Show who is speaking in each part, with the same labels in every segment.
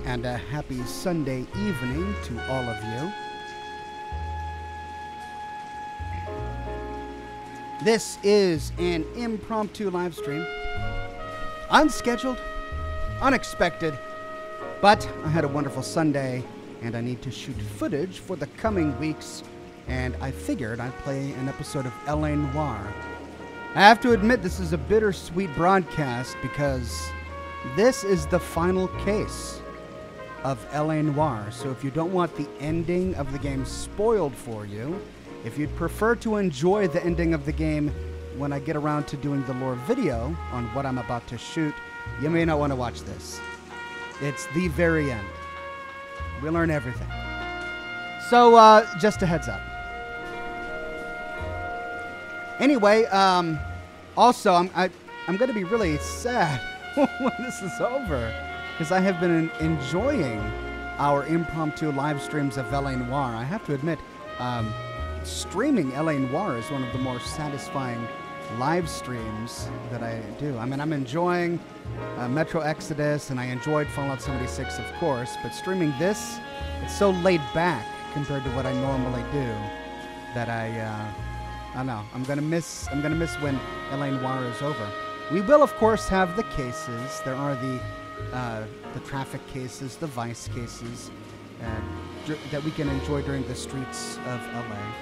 Speaker 1: and a happy Sunday evening to all of you. This is an impromptu live stream. Unscheduled, unexpected, but I had a wonderful Sunday and I need to shoot footage for the coming weeks, and I figured I'd play an episode of Noire. I have to admit this is a bittersweet broadcast because this is the final case of Noire. So if you don't want the ending of the game spoiled for you, if you'd prefer to enjoy the ending of the game when I get around to doing the lore video on what I'm about to shoot, you may not want to watch this. It's the very end. We learn everything. So, just a heads up. Anyway, also, I'm going to be really sad when this is over, because I have been enjoying our impromptu live streams of Noire. I have to admit, streaming Noire is one of the more satisfying live streams that I do. I mean, I'm enjoying Metro Exodus, and I enjoyed Fallout 76, of course, but streaming this, it's so laid back compared to what I normally do that I don't know. I'm gonna miss when Noire is over. We will, of course, have the cases. There are the traffic cases, the vice cases that we can enjoy during the streets of LA,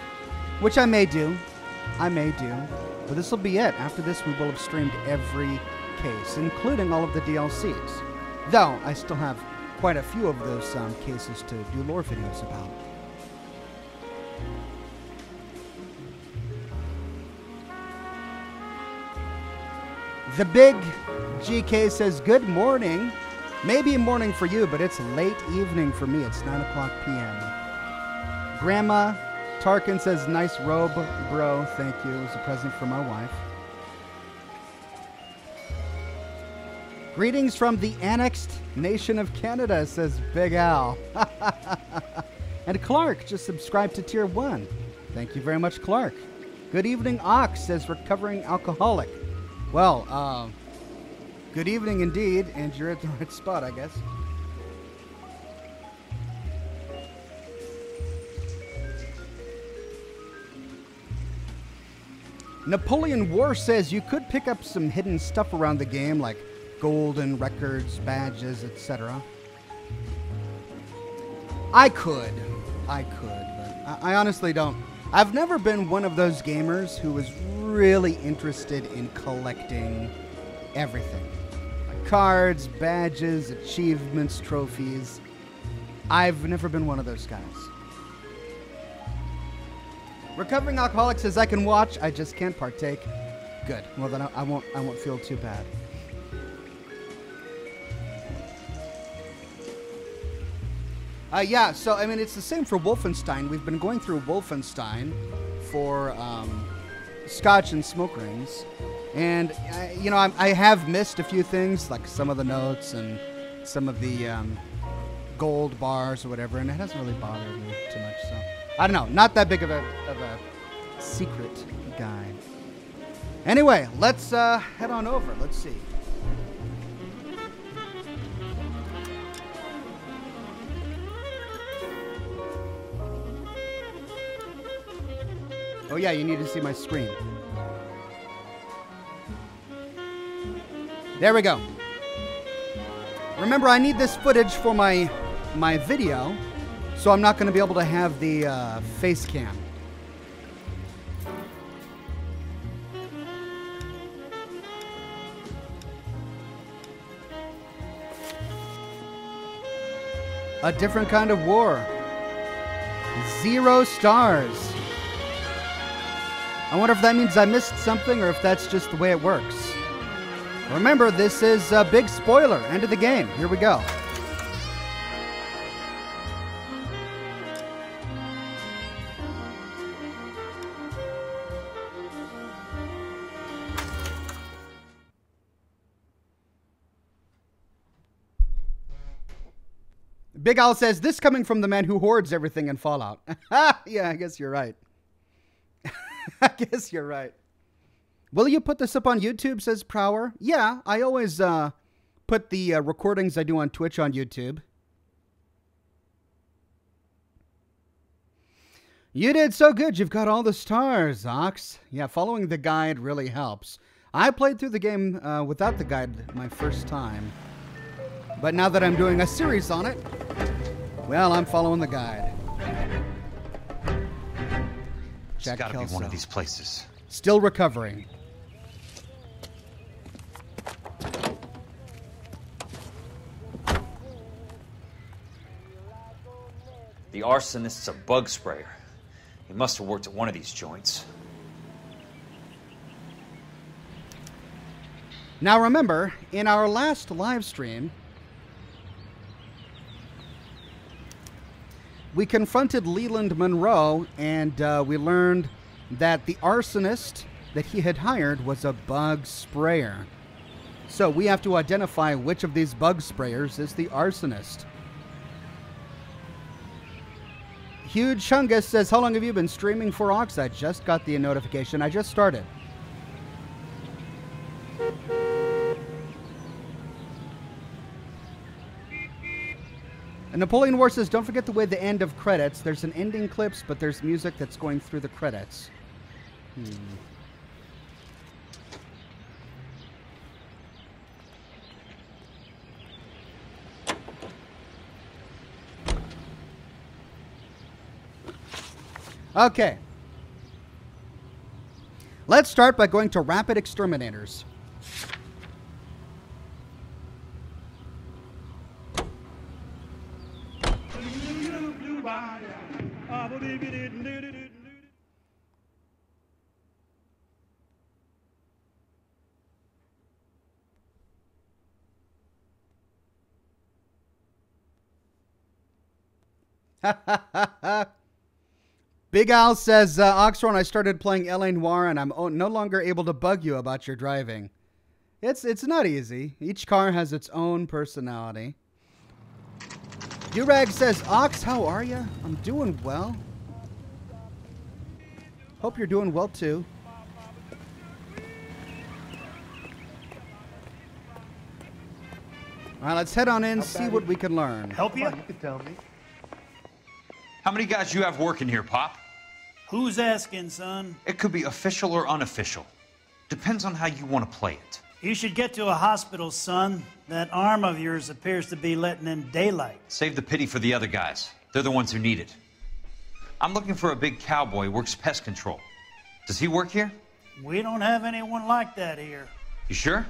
Speaker 1: which I may do. But this will be it. After this, we will have streamed every case, including all of the DLCs. Though, I still have quite a few of those cases to do lore videos about. The Big GK says, good morning. Maybe morning for you, but it's late evening for me. It's 9 o'clock p.m. Grandma Tarkin says, nice robe, bro. Thank you. It was a present for my wife. Greetings from the annexed nation of Canada, says Big Al. And Clark just subscribed to Tier 1. Thank you very much, Clark. Good evening, Ox, says recovering alcoholic. Well, good evening indeed, and you're at the right spot, I guess. Napoleon War says you could pick up some hidden stuff around the game, like golden records, badges, etc. I could, but I honestly don't. I've never been one of those gamers who was really interested in collecting everything. Like cards, badges, achievements, trophies. I've never been one of those guys. Recovering alcoholic says I can watch, I just can't partake. Good. Well then I won't feel too bad. Yeah, so I mean it's the same for Wolfenstein. We've been going through Wolfenstein for Scotch and Smoke Rings, and you know I have missed a few things, like some of the notes and some of the gold bars or whatever, and it hasn't really bothered me too much. So I don't know, not that big of a secret guy. Anyway, let's head on over. Let's see. Oh yeah, you need to see my screen. There we go. Remember, I need this footage for my video, so I'm not going to be able to have the face cam. A different kind of war. 0 stars. I wonder if that means I missed something or if that's just the way it works. Remember, this is a big spoiler. End of the game. Here we go. Big Al says, this coming from the man who hoards everything in Fallout. Yeah, I guess you're right. I guess you're right. Will you put this up on YouTube, says Prower? Yeah, I always put the recordings I do on Twitch on YouTube. You did so good. You've got all the stars, Ox. Yeah, following the guide really helps. I played through the game without the guide my first time. But now that I'm doing a series on it, well, I'm following the guide.
Speaker 2: It's gotta be one of these places.
Speaker 1: Still recovering.
Speaker 2: The arsonist's a bug sprayer. He must have worked at one of these joints.
Speaker 1: Now remember, in our last live stream, we confronted Leland Monroe, and we learned that the arsonist that he had hired was a bug sprayer. So we have to identify which of these bug sprayers is the arsonist. Huge Chungus says, how long have you been streaming for Ox? I just got the notification. I just started. And Napoleon War says, don't forget the way the end of credits. There's an ending clips, but there's music that's going through the credits. Okay. Let's start by going to Rapid Exterminators. Big Al says, Oxron, I started playing LA Noire and I'm no longer able to bug you about your driving. It's not easy. Each car has its own personality. Durag says, Ox, how are you? I'm doing well. Hope you're doing well too. All right, let's head on in, see what we can learn.
Speaker 3: Help you?
Speaker 4: You can tell me.
Speaker 2: How many guys you have working here, Pop?
Speaker 3: Who's asking, son?
Speaker 2: It could be official or unofficial. Depends on how you want to play it.
Speaker 3: You should get to a hospital, son. That arm of yours appears to be letting in daylight.
Speaker 2: Save the pity for the other guys. They're the ones who need it. I'm looking for a big cowboy who works pest control. Does he work here?
Speaker 3: We don't have anyone like that here.
Speaker 2: You sure?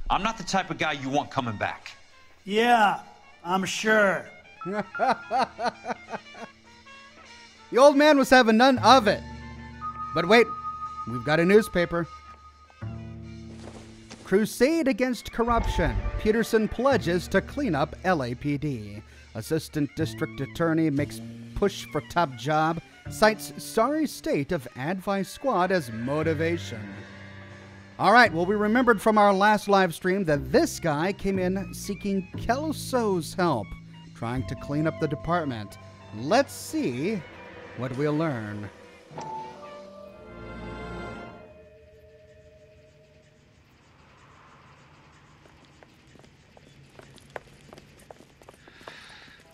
Speaker 2: I'm not the type of guy you want coming back.
Speaker 3: Yeah, I'm sure.
Speaker 1: The old man was having none of it. But wait, we've got a newspaper. Crusade against corruption. Peterson pledges to clean up LAPD. Assistant District Attorney makes push for top job. Cites sorry state of Advice Squad as motivation. All right, well, we remembered from our last live stream that this guy came in seeking Kelso's help, trying to clean up the department. Let's see what we'll learn.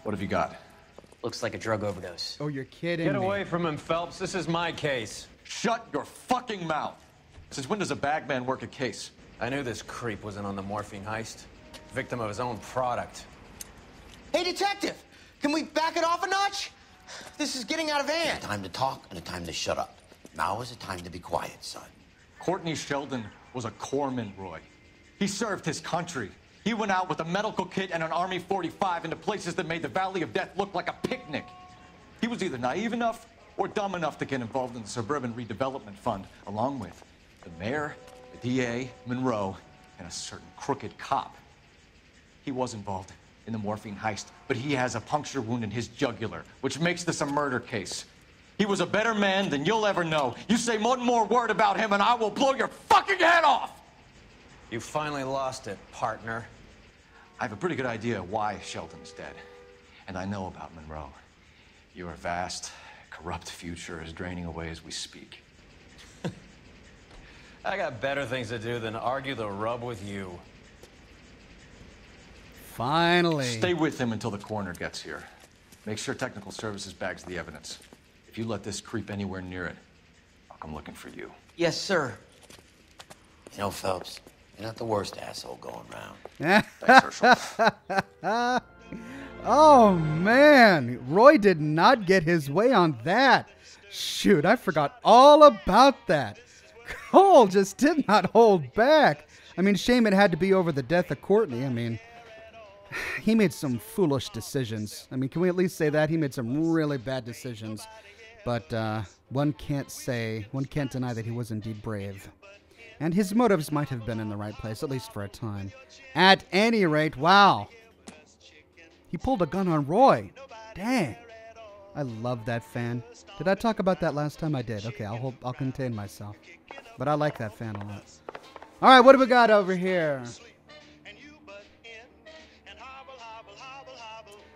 Speaker 5: What have you got?
Speaker 6: Looks like a drug overdose.
Speaker 1: Oh, you're kidding
Speaker 4: Get
Speaker 1: me.
Speaker 4: away from him, Phelps. This is my case.
Speaker 5: Shut your fucking mouth! Since when does a bagman work a case?
Speaker 4: I knew this creep wasn't on the morphine heist. Victim of his own product.
Speaker 7: Hey, detective! Can we back it off a notch? This is getting out of hand.
Speaker 8: A time to talk and a time to shut up. Now is the time to be quiet, son.
Speaker 5: Courtney Sheldon was a corpsman, Roy. He served his country. He went out with a medical kit and an Army 45 into places that made the Valley of Death look like a picnic. He was either naive enough or dumb enough to get involved in the Suburban Redevelopment Fund, along with the mayor, the DA, Monroe, and a certain crooked cop. He was involved in the morphine heist, but he has a puncture wound in his jugular, which makes this a murder case. He was a better man than you'll ever know. You say one more word about him and I will blow your fucking head off!
Speaker 4: You finally lost it, partner.
Speaker 5: I have a pretty good idea why Sheldon's dead. And I know about Monroe. Your vast, corrupt future is draining away as we speak.
Speaker 4: I got better things to do than argue the rub with you.
Speaker 1: Finally.
Speaker 5: Stay with him until the coroner gets here. Make sure technical services bags the evidence. If If you let this creep anywhere near it, I'll come looking for you.
Speaker 7: Yes, sir.
Speaker 8: You know, Phelps, you're not the worst asshole going round.
Speaker 5: Thanks, Herschel.
Speaker 1: Oh, man. Roy did not get his way on that. Shoot, I forgot all about that. Cole just did not hold back. I mean, shame it had to be over the death of Courtney. I mean, he made some foolish decisions. I mean, can we at least say that? He made some really bad decisions. But one can't deny that he was indeed brave. And his motives might have been in the right place, at least for a time. At any rate, wow. He pulled a gun on Roy. Dang. I love that fan. Did I talk about that last time? I did. Okay, I'll contain myself. But I like that fan a lot. All right, what do we got over here?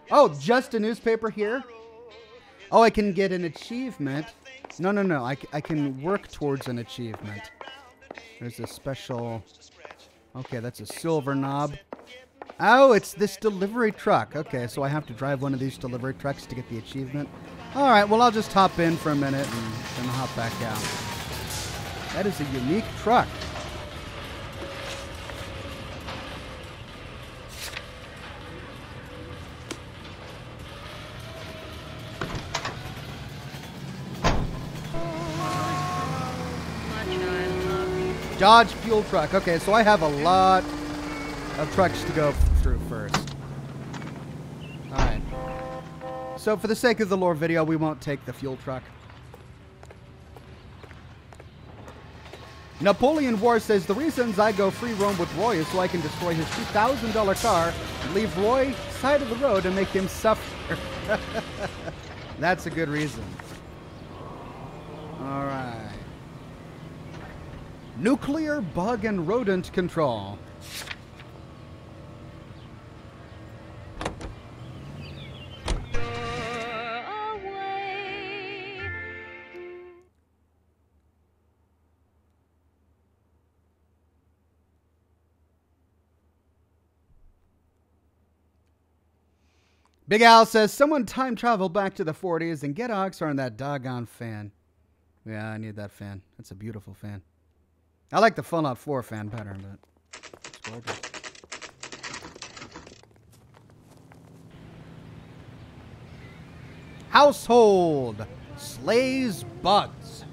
Speaker 1: Oh, just a newspaper here? Oh, I can get an achievement. No. I can work towards an achievement. There's a special... Okay, that's a silver knob. Oh, it's this delivery truck. Okay, so I have to drive one of these delivery trucks to get the achievement. All right, well, I'll just hop in for a minute and then hop back out. That is a unique truck. Dodge fuel truck. Okay, so I have a lot of trucks to go through first. Alright. So for the sake of the lore video, we won't take the fuel truck. Napoleon War says, the reasons I go free roam with Roy is so I can destroy his $2,000 car, leave Roy side of the road and make him suffer. That's a good reason. Alright. Nuclear bug and rodent control. Big Al says, someone time travel back to the 40s and get Ox on that doggone fan. Yeah, I need that fan. That's a beautiful fan. I like the Fallout 4 fan better, but it's gorgeous. Household slays bugs.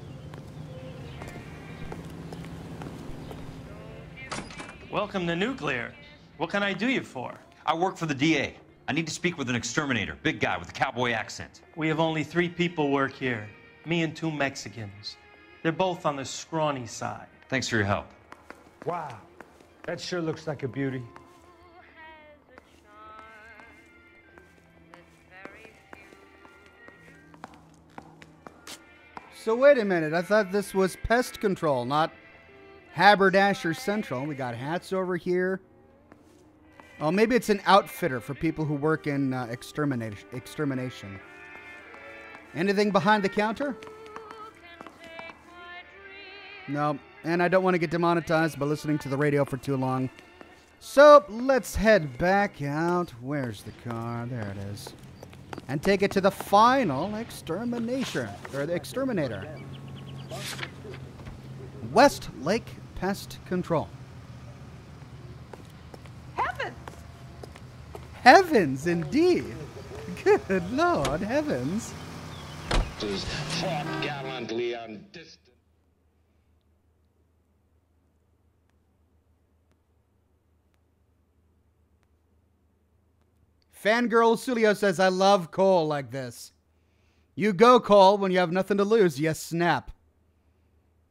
Speaker 9: Welcome to Nuclear. What can I do you for?
Speaker 2: I work for the DA. I need to speak with an exterminator. Big guy with a cowboy accent.
Speaker 9: We have only 3 people work here. Me and 2 Mexicans. They're both on the scrawny side.
Speaker 2: Thanks for your help.
Speaker 10: Wow, that sure looks like a beauty.
Speaker 1: So wait a minute, I thought this was pest control, not Haberdasher Central. We got hats over here. Oh, maybe it's an outfitter for people who work in extermination. Anything behind the counter? No, and I don't want to get demonetized by listening to the radio for too long. So let's head back out. Where's the car? There it is. And take it to the final extermination, or the exterminator. West Lake Pest Control.
Speaker 11: Heavens!
Speaker 1: Heavens, indeed. Good Lord, heavens.
Speaker 12: Fought gallantly on distant.
Speaker 1: Fangirl Sulio says, I love Cole like this. You go, Cole, when you have nothing to lose. Yes, snap.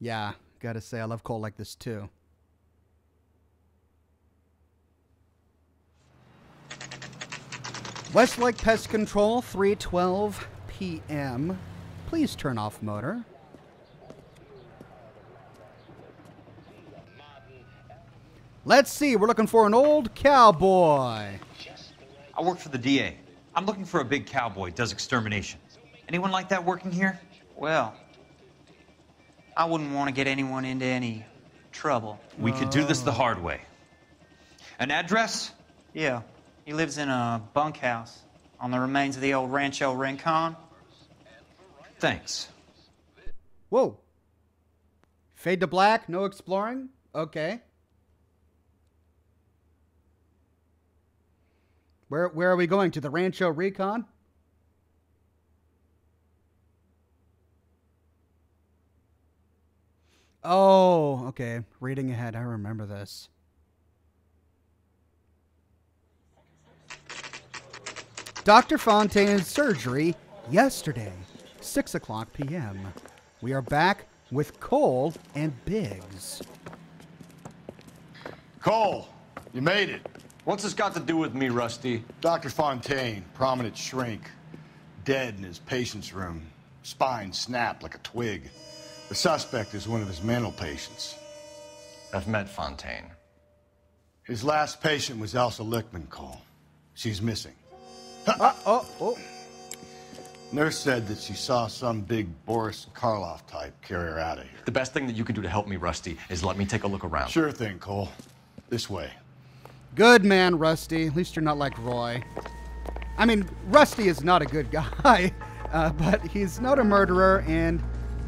Speaker 1: Yeah, gotta say, I love Cole like this, too. Westlake Pest Control, 3:12 p.m. Please turn off motor. Let's see, we're looking for an old cowboy.
Speaker 2: I work for the DA. I'm looking for a big cowboy, does extermination. Anyone like that working here?
Speaker 13: Well, I wouldn't want to get anyone into any trouble.
Speaker 2: We could do this the hard way. An address?
Speaker 13: Yeah. He lives in a bunkhouse on the remains of the old Rancho Rincon.
Speaker 2: Thanks.
Speaker 1: Whoa. Fade to black, no exploring? Okay. Where are we going? To the Rancho Recon? Oh, okay. Reading ahead. I remember this. Dr. Fontaine's surgery yesterday, 6 o'clock p.m. We are back with Cole and Biggs.
Speaker 11: Cole, you made it.
Speaker 5: What's this got to do with me, Rusty?
Speaker 11: Dr. Fontaine, prominent shrink, dead in his patient's room. Spine snapped like a twig. The suspect is one of his mental patients.
Speaker 5: I've met Fontaine.
Speaker 11: His last patient was Elsa Lichtman, Cole. She's missing. Nurse said that she saw some big Boris Karloff type carry her out of here.
Speaker 5: The best thing that you can do to help me, Rusty, is let me take a look around.
Speaker 11: Sure thing, Cole. This way.
Speaker 1: Good man, Rusty. At least you're not like Roy. I mean, Rusty is not a good guy, but he's not a murderer, and,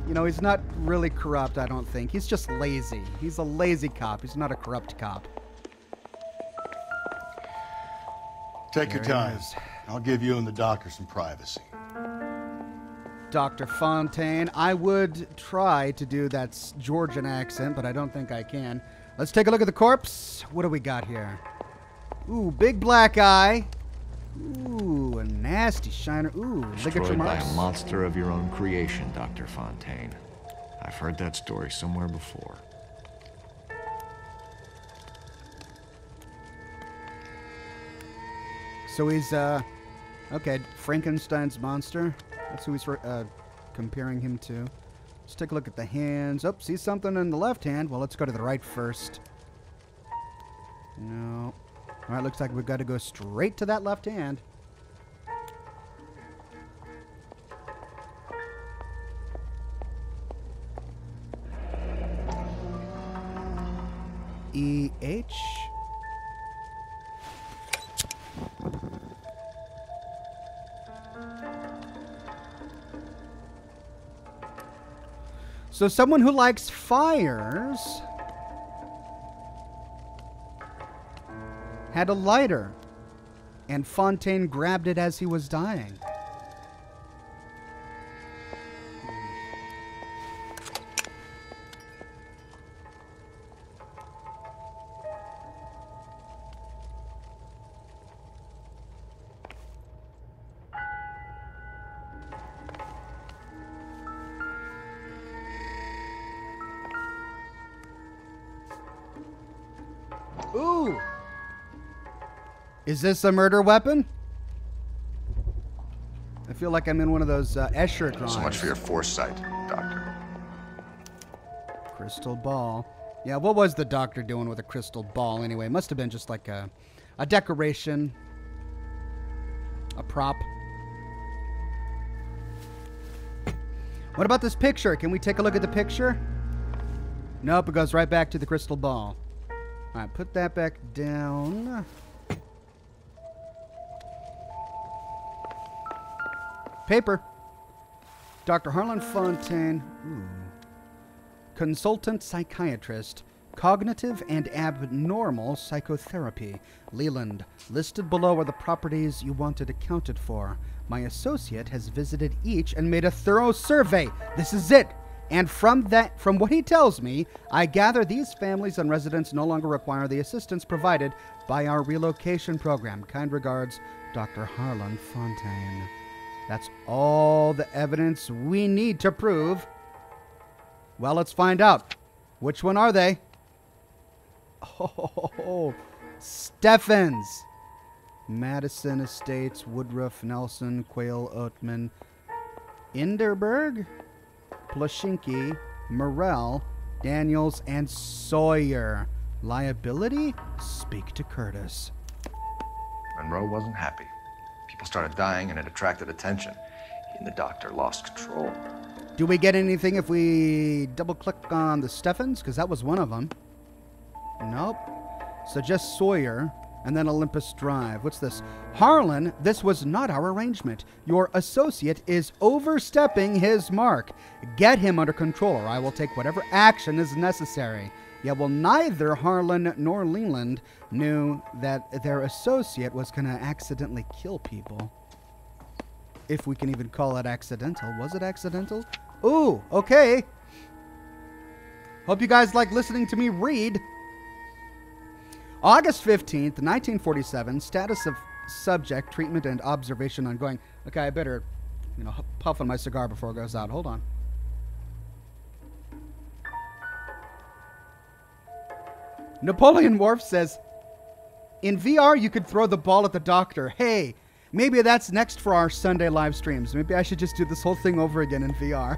Speaker 1: you know, he's not really corrupt, I don't think. He's just lazy. He's a lazy cop. He's not a corrupt cop.
Speaker 11: Take your time. I'll give you and the doctor some privacy.
Speaker 1: Dr. Fontaine, I would try to do that Georgian accent, but I don't think I can. Let's take a look at the corpse. What do we got here? Ooh, big black eye. Ooh, a nasty shiner. Ooh, ligature
Speaker 14: Destroyed by
Speaker 1: marks.
Speaker 14: a monster of your own creation, Dr. Fontaine. I've heard that story somewhere before.
Speaker 1: So he's, okay, Frankenstein's monster. That's who he's comparing him to. Let's take a look at the hands. Oh, see something in the left hand? Well, let's go to the right first. No. All right, looks like we've got to go straight to that left hand. E-H. So someone who likes fires had a lighter, and Fontaine grabbed it as he was dying. Ooh! Is this a murder weapon? I feel like I'm in one of those Escher crimes.
Speaker 15: So much for your foresight, Doctor.
Speaker 1: Crystal ball. Yeah, what was the doctor doing with a crystal ball anyway? It must have been just like a decoration. A prop. What about this picture? Can we take a look at the picture? Nope, it goes right back to the crystal ball. All right, put that back down. Paper. Dr. Harlan Fontaine. Ooh. Consultant psychiatrist. Cognitive and abnormal psychotherapy. Leland. Listed below are the properties you wanted accounted for. My associate has visited each and made a thorough survey. This is it. And from what he tells me, I gather these families and residents no longer require the assistance provided by our relocation program. Kind regards, Dr. Harlan Fontaine. That's all the evidence we need to prove. Well, let's find out. Which one are they? Oh, Steffens. Madison Estates, Woodruff, Nelson, Quayle, Oatman, Inderberg, Plashinki, Morell, Daniels, and Sawyer. Liability? Speak to Curtis.
Speaker 15: Monroe wasn't happy. People started dying and it attracted attention. He and the doctor lost control.
Speaker 1: Do we get anything if we double-click on the Steffens? Because that was one of them. Nope. So just Sawyer. And then Olympus Drive. What's this? Harlan, this was not our arrangement. Your associate is overstepping his mark. Get him under control, or I will take whatever action is necessary. Yeah, well, neither Harlan nor Leland knew that their associate was going to accidentally kill people. If we can even call it accidental. Was it accidental? Ooh, okay. Hope you guys like listening to me read. August 15th, 1947, status of subject, treatment, and observation ongoing. Okay, I better, puff on my cigar before it goes out. Hold on. Napoleon Worf says, in VR, you could throw the ball at the doctor. Hey, maybe that's next for our Sunday live streams. Maybe I should just do this whole thing over again in VR.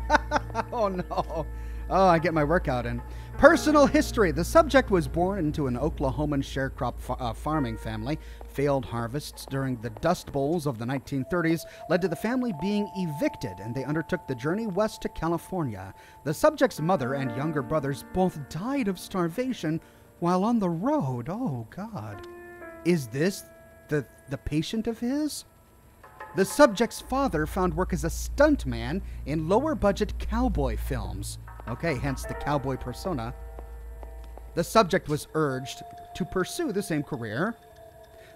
Speaker 1: Oh, no. Oh, I get my workout in. Personal history. The subject was born into an Oklahoman sharecrop farming family. Failed harvests during the Dust Bowls of the 1930s led to the family being evicted, and they undertook the journey west to California. The subject's mother and younger brothers both died of starvation while on the road. Oh, God. Is this the patient of his? The subject's father found work as a stuntman in lower-budget cowboy films. Okay, hence the cowboy persona. The subject was urged to pursue the same career,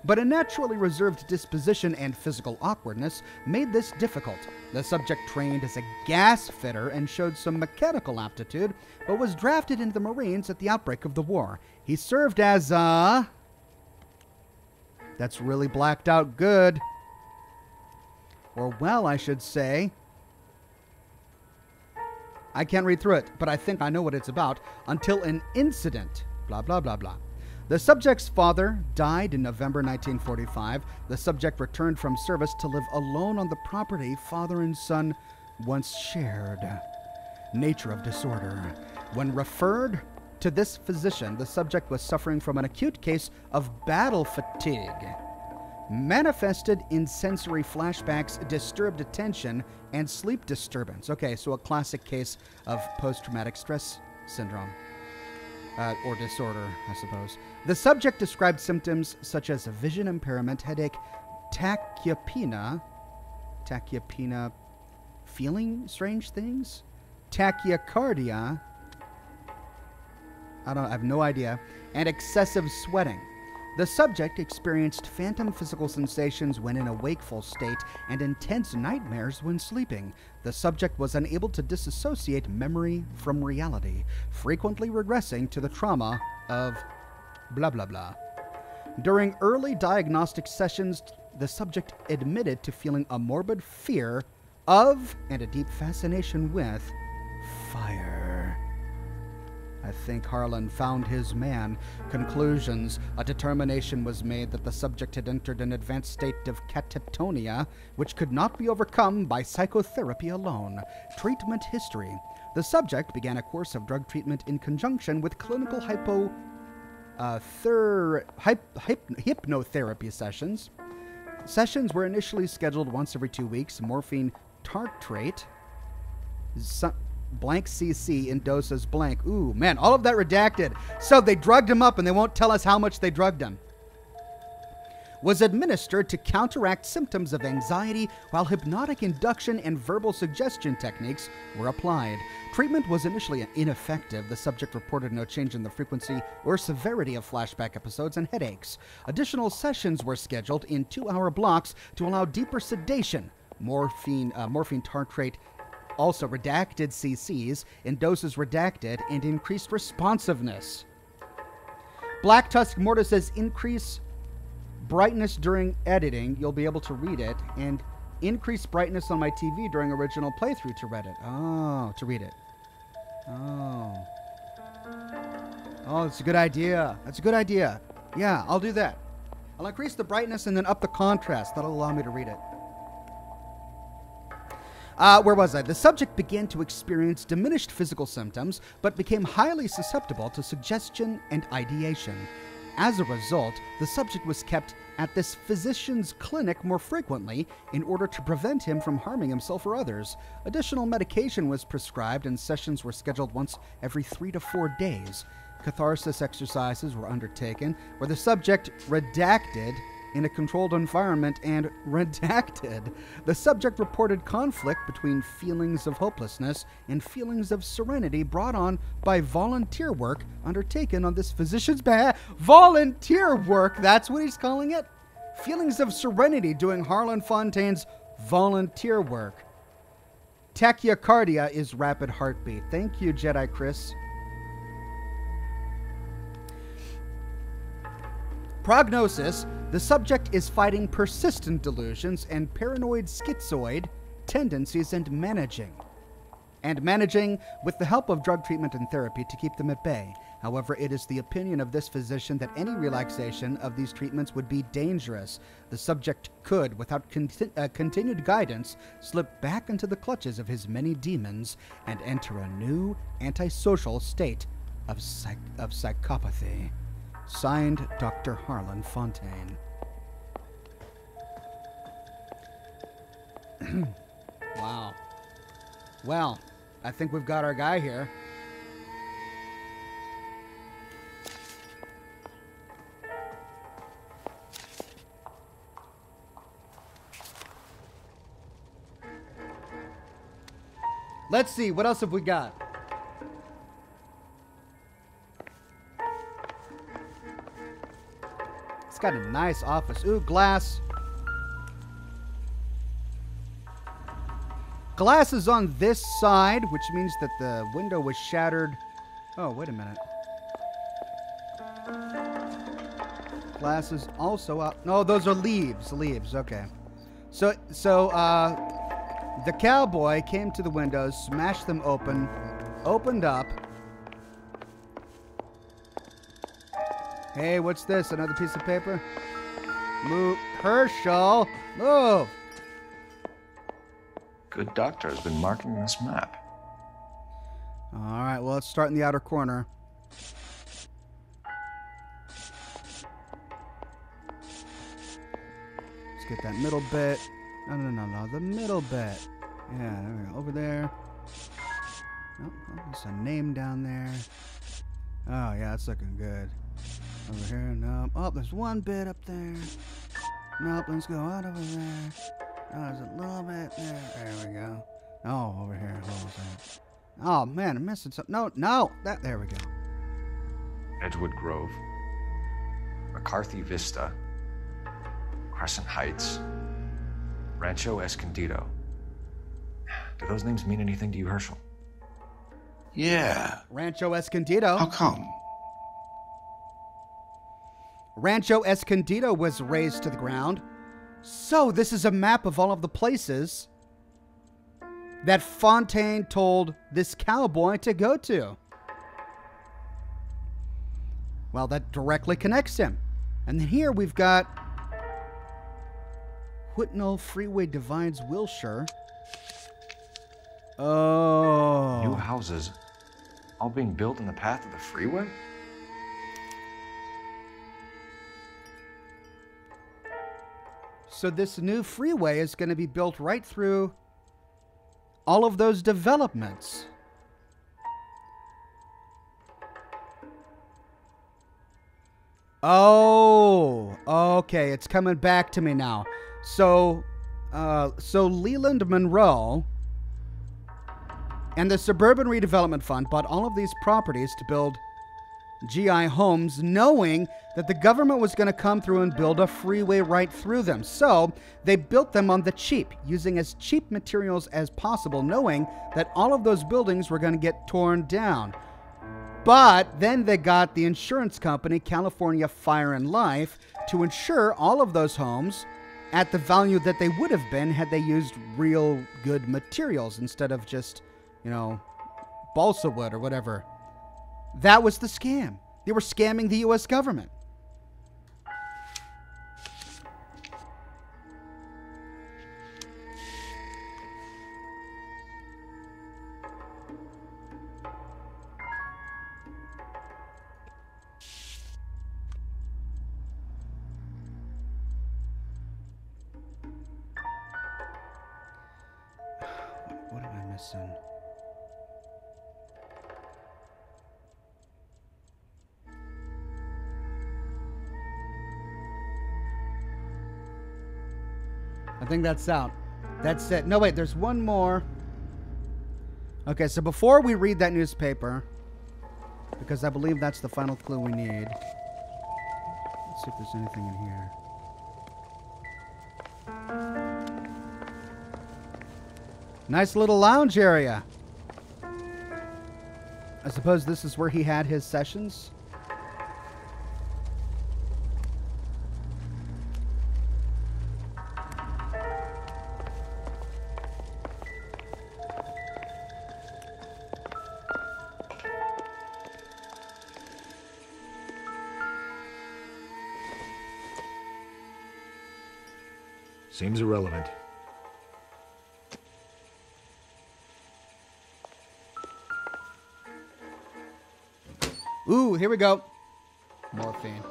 Speaker 1: but a naturally reserved disposition and physical awkwardness made this difficult. The subject trained as a gas fitter and showed some mechanical aptitude, but was drafted into the Marines at the outbreak of the war. He served as a... That's really blacked out good. Or, well, I should say... I can't read through it, but I think I know what it's about. Until an incident. Blah, blah, blah, blah. The subject's father died in November 1945. The subject returned from service to live alone on the property father and son once shared. Nature of disorder. When referred to this physician, the subject was suffering from an acute case of battle fatigue, manifested in sensory flashbacks, disturbed attention, and sleep disturbance. Okay, so a classic case of post-traumatic stress syndrome. Or disorder, I suppose. The subject described symptoms such as vision impairment, headache, tachypnea, feeling strange things, tachycardia, I have no idea, and excessive sweating. The subject experienced phantom physical sensations when in a wakeful state and intense nightmares when sleeping. The subject was unable to disassociate memory from reality, frequently regressing to the trauma of blah blah blah. During early diagnostic sessions, the subject admitted to feeling a morbid fear of and a deep fascination with fire. I think Harlan found his man. Conclusions. A determination was made that the subject had entered an advanced state of catatonia, which could not be overcome by psychotherapy alone. Treatment history. The subject began a course of drug treatment in conjunction with clinical hypnotherapy sessions. Sessions were initially scheduled once every 2 weeks. Morphine tartrate, blank cc in doses blank. Ooh, man, all of that redacted. So they drugged him up and they won't tell us how much they drugged him. Was administered to counteract symptoms of anxiety, while hypnotic induction and verbal suggestion techniques were applied. Treatment was initially ineffective. The subject reported no change in the frequency or severity of flashback episodes and headaches. Additional sessions were scheduled in 2-hour blocks to allow deeper sedation. Morphine tartrate, also redacted cc's in doses redacted, and increased responsiveness. Black Tusk Mortis says increase brightness during editing. You'll be able to read it. And increase brightness on my TV during original playthrough to read it. Oh, to read it. Oh. Oh, that's a good idea. That's a good idea. Yeah, I'll do that. I'll increase the brightness and then up the contrast. That'll allow me to read it. Where was I? The subject began to experience diminished physical symptoms, but became highly susceptible to suggestion and ideation. As a result, the subject was kept at this physician's clinic more frequently in order to prevent him from harming himself or others. Additional medication was prescribed and sessions were scheduled once every 3 to 4 days. catharsis exercises were undertaken where the subject redacted in a controlled environment and redacted. The subject reported conflict between feelings of hopelessness and feelings of serenity brought on by volunteer work undertaken on this physician's behalf. Volunteer work, that's what he's calling it? Feelings of serenity doing Harlan Fontaine's volunteer work. Tachycardia is rapid heartbeat. Thank you, Jedi Chris. Prognosis: the subject is fighting persistent delusions and paranoid schizoid tendencies and managing with the help of drug treatment and therapy to keep them at bay. However, it is the opinion of this physician that any relaxation of these treatments would be dangerous. The subject could, without continued guidance, slip back into the clutches of his many demons and enter a new antisocial state of psychopathy. Signed, Dr. Harlan Fontaine. Wow. Well, I think we've got our guy here. Let's see, what else have we got? It's got a nice office. Ooh, glass. Glass is on this side, which means that the window was shattered. Oh, wait a minute. Glass is also up. No, those are leaves. Leaves, okay. So, the cowboy came to the windows, smashed them open, opened up. Hey, what's this? Another piece of paper? Move. Herschel, move.
Speaker 15: Good doctor has been marking this map.
Speaker 1: All right, well, let's start in the outer corner. Let's get that middle bit. No, the middle bit. Yeah, there we go. Over there. Oh, there's a name down there. Oh, yeah, that's looking good. Over here, nope. Oh, there's one bit up there. Nope, let's go out over there. Oh, there's a little bit there. There we go. Oh, over here. What was that? Oh, man, I'm missing something. No. There we go.
Speaker 15: Edgewood Grove. McCarthy Vista. Crescent Heights. Rancho Escondido. Do those names mean anything to you, Herschel?
Speaker 11: Yeah.
Speaker 1: Rancho Escondido.
Speaker 11: How come?
Speaker 1: Rancho Escondido was razed to the ground. So this is a map of all of the places that Fontaine told this cowboy to go to. Well, that directly connects him. And then here we've got Whitnall Freeway divides Wilshire. Oh.
Speaker 15: New houses all being built in the path of the freeway?
Speaker 1: So this new freeway is going to be built right through all of those developments. Oh, okay. It's coming back to me now. So Leland Monroe and the Suburban Redevelopment Fund bought all of these properties to build GI homes, knowing that the government was going to come through and build a freeway right through them. So they built them on the cheap, using as cheap materials as possible, knowing that all of those buildings were going to get torn down. But then they got the insurance company, California Fire and Life, to insure all of those homes at the value that they would have been had they used real good materials instead of just, balsa wood or whatever. That was the scam. They were scamming the U.S. government. What am I missing? I think that's out. That's it. No, wait, there's one more. Okay, so before we read that newspaper, because I believe that's the final clue we need. Let's see if there's anything in here. Nice little lounge area. I suppose this is where he had his sessions.
Speaker 14: Seems irrelevant.
Speaker 1: Ooh, here we go. Morphine.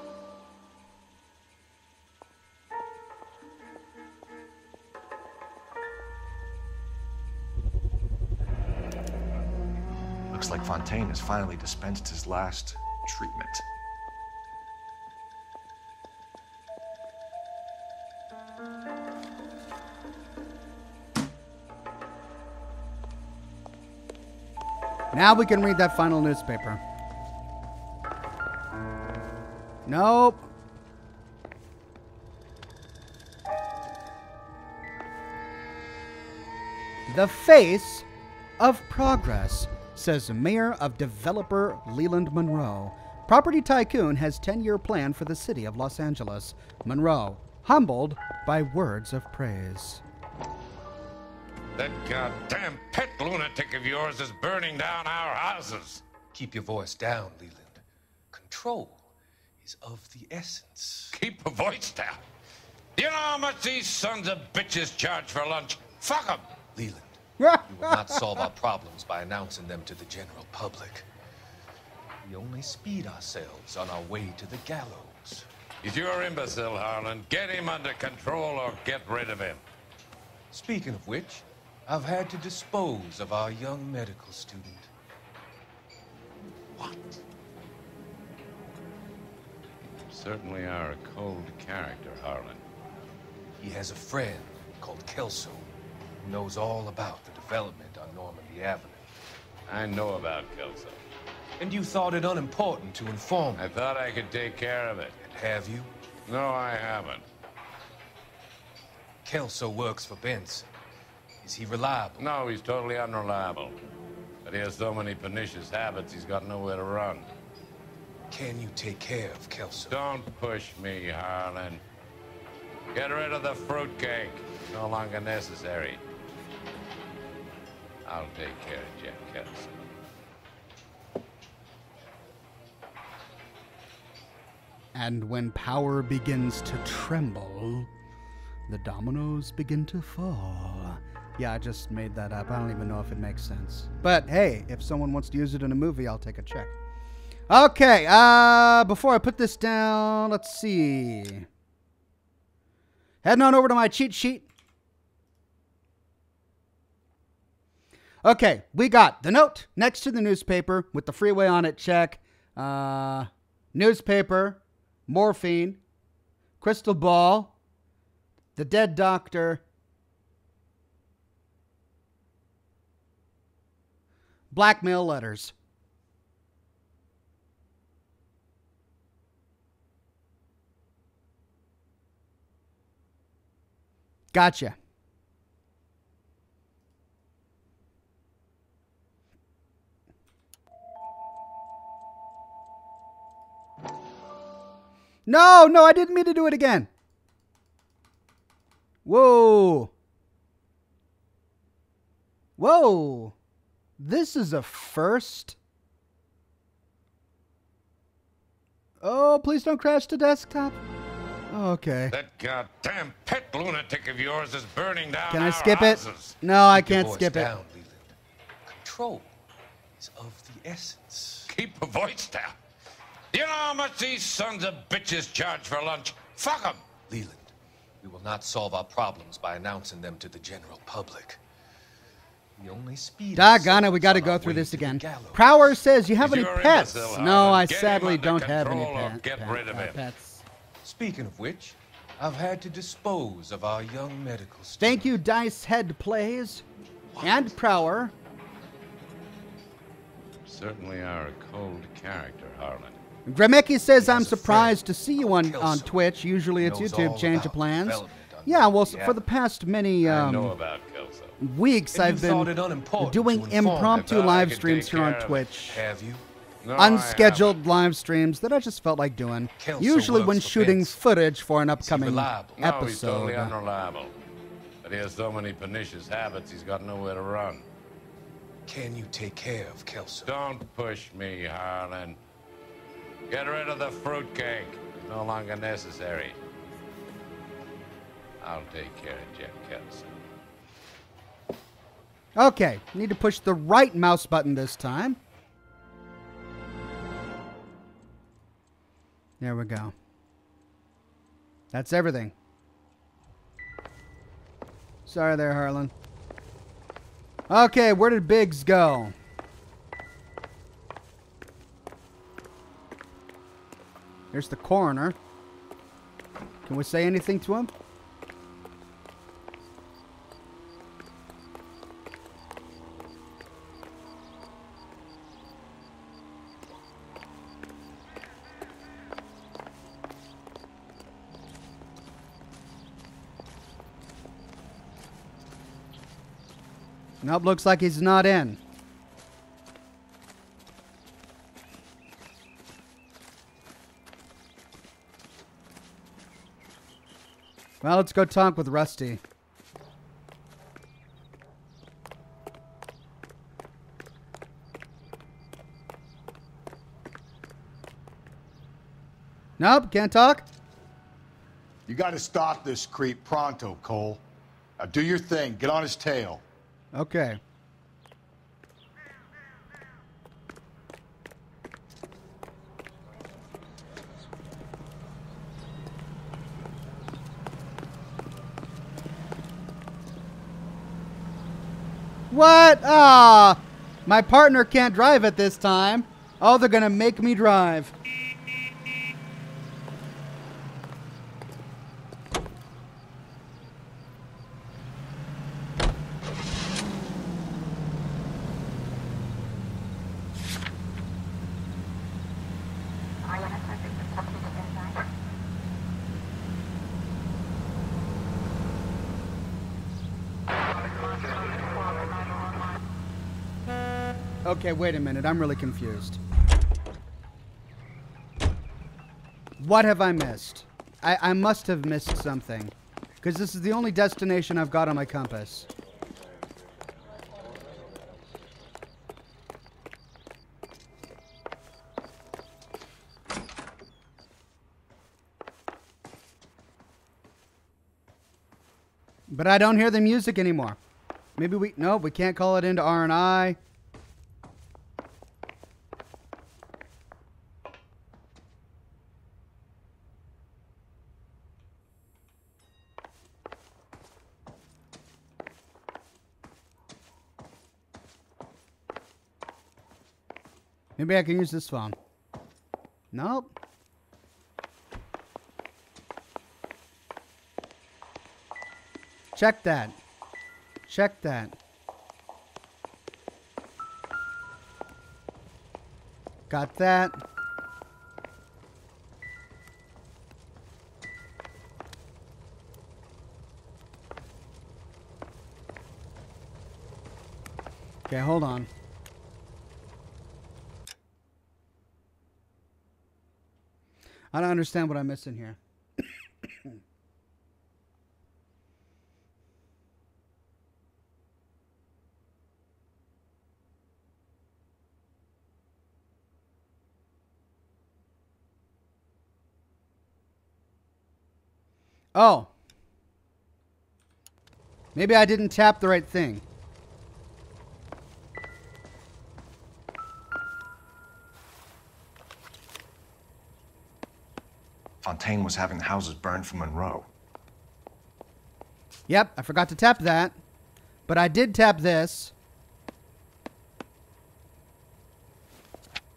Speaker 15: Looks like Fontaine has finally dispensed his last treatment.
Speaker 1: Now we can read that final newspaper. Nope. The face of progress, says Mayor of Developer Leland Monroe. Property tycoon has 10-year plan for the city of Los Angeles. Monroe, humbled by words of praise.
Speaker 12: That goddamn pet lunatic of yours is burning down our houses.
Speaker 16: Keep your voice down, Leland. Control is of the essence.
Speaker 12: Keep your voice down. Do you know how much these sons of bitches charge for lunch? Fuck them.
Speaker 16: Leland, we will not solve our problems by announcing them to the general public. We only speed ourselves on our way to the gallows.
Speaker 12: He's your imbecile, Harlan. Get him under control or get rid of him.
Speaker 16: Speaking of which, I've had to dispose of our young medical student.
Speaker 12: What? You certainly are a cold character, Harlan.
Speaker 16: He has a friend called Kelso who knows all about the development on Normandy Avenue.
Speaker 12: I know about Kelso.
Speaker 16: And you thought it unimportant to inform me.
Speaker 12: I thought I could take care of it.
Speaker 16: And have you?
Speaker 12: No, I haven't.
Speaker 16: Kelso works for Benson. Is he reliable?
Speaker 12: No, he's totally unreliable. But he has so many pernicious habits, he's got nowhere to run.
Speaker 16: Can you take care of Kelso?
Speaker 12: Don't push me, Harlan. Get rid of the fruitcake. No longer necessary. I'll take care of Jeff Kelso.
Speaker 1: And when power begins to tremble, the dominoes begin to fall. Yeah, I just made that up. I don't even know if it makes sense. But hey, if someone wants to use it in a movie, I'll take a check. Okay, before I put this down, let's see. Heading on over to my cheat sheet. Okay, we got the note next to the newspaper with the freeway on it, check. Newspaper, morphine, crystal ball, the dead doctor, blackmail letters. Gotcha. No, I didn't mean to do it again. Whoa. Whoa. This is a first. Oh, please don't crash the desktop. Okay.
Speaker 12: That goddamn pet lunatic of yours is burning down
Speaker 1: Can I
Speaker 12: our
Speaker 1: skip
Speaker 12: houses.
Speaker 1: it? No, I can't skip it.
Speaker 16: Down, Leland. Control is of the essence.
Speaker 12: Keep your voice down. Do you know how much these sons of bitches charge for lunch? Fuck them.
Speaker 16: Leland, we will not solve our problems by announcing them to the general public. We only speed.
Speaker 1: Doggone it, we got to go through this again. Prower says, you have any pets? No, I sadly don't have any
Speaker 12: Get rid of him.
Speaker 1: pets.
Speaker 16: Speaking of which, I've had to dispose of our young medical student.
Speaker 1: Thank you, Dice Head Plays and Prower.
Speaker 12: Certainly are a cold character, Harlan.
Speaker 1: Gramecki says, I'm surprised to see you on Twitch. Usually it's YouTube. Change of plans. Yeah, well, for the past many
Speaker 12: I know about Kelso.
Speaker 1: weeks, I've been doing impromptu live streams here on Twitch.
Speaker 16: Have you?
Speaker 12: No, I
Speaker 1: Unscheduled live streams that I just felt like doing.
Speaker 16: Kelso
Speaker 1: Usually
Speaker 16: works
Speaker 1: when
Speaker 16: for
Speaker 1: shooting
Speaker 16: Vince.
Speaker 1: footage for an upcoming
Speaker 16: reliable?
Speaker 12: No, he's
Speaker 1: episode.
Speaker 12: totally unreliable. But he has so many pernicious habits, he's got nowhere to run.
Speaker 16: Can you take care of Kelso?
Speaker 12: Don't push me, Harlan. Get rid of the fruitcake. It's no longer necessary. I'll take care of Jeff Kelso.
Speaker 1: Okay, need to push the right mouse button this time. There we go. That's everything. Sorry there, Harlan. Okay, where did Biggs go? Here's the coroner. Can we say anything to him? Nope, looks like he's not in. Well, let's go talk with Rusty. Nope, can't talk.
Speaker 11: You got to stop this creep pronto, Cole. Now do your thing. Get on his tail.
Speaker 1: Okay. What? Ah, my partner can't drive at this time. Oh, they're gonna make me drive. Okay, wait a minute. I'm really confused. What have I missed? I must have missed something. Because this is the only destination I've got on my compass. But I don't hear the music anymore. Maybe we... No, we can't call it into R&I. Maybe I can use this phone. Nope. Check that. Check that. Got that. Okay, hold on. I don't understand what I'm missing here. Oh. Maybe I didn't tap the right thing.
Speaker 15: Fontaine was having the houses burned for Monroe.
Speaker 1: Yep, I forgot to tap that. But I did tap this.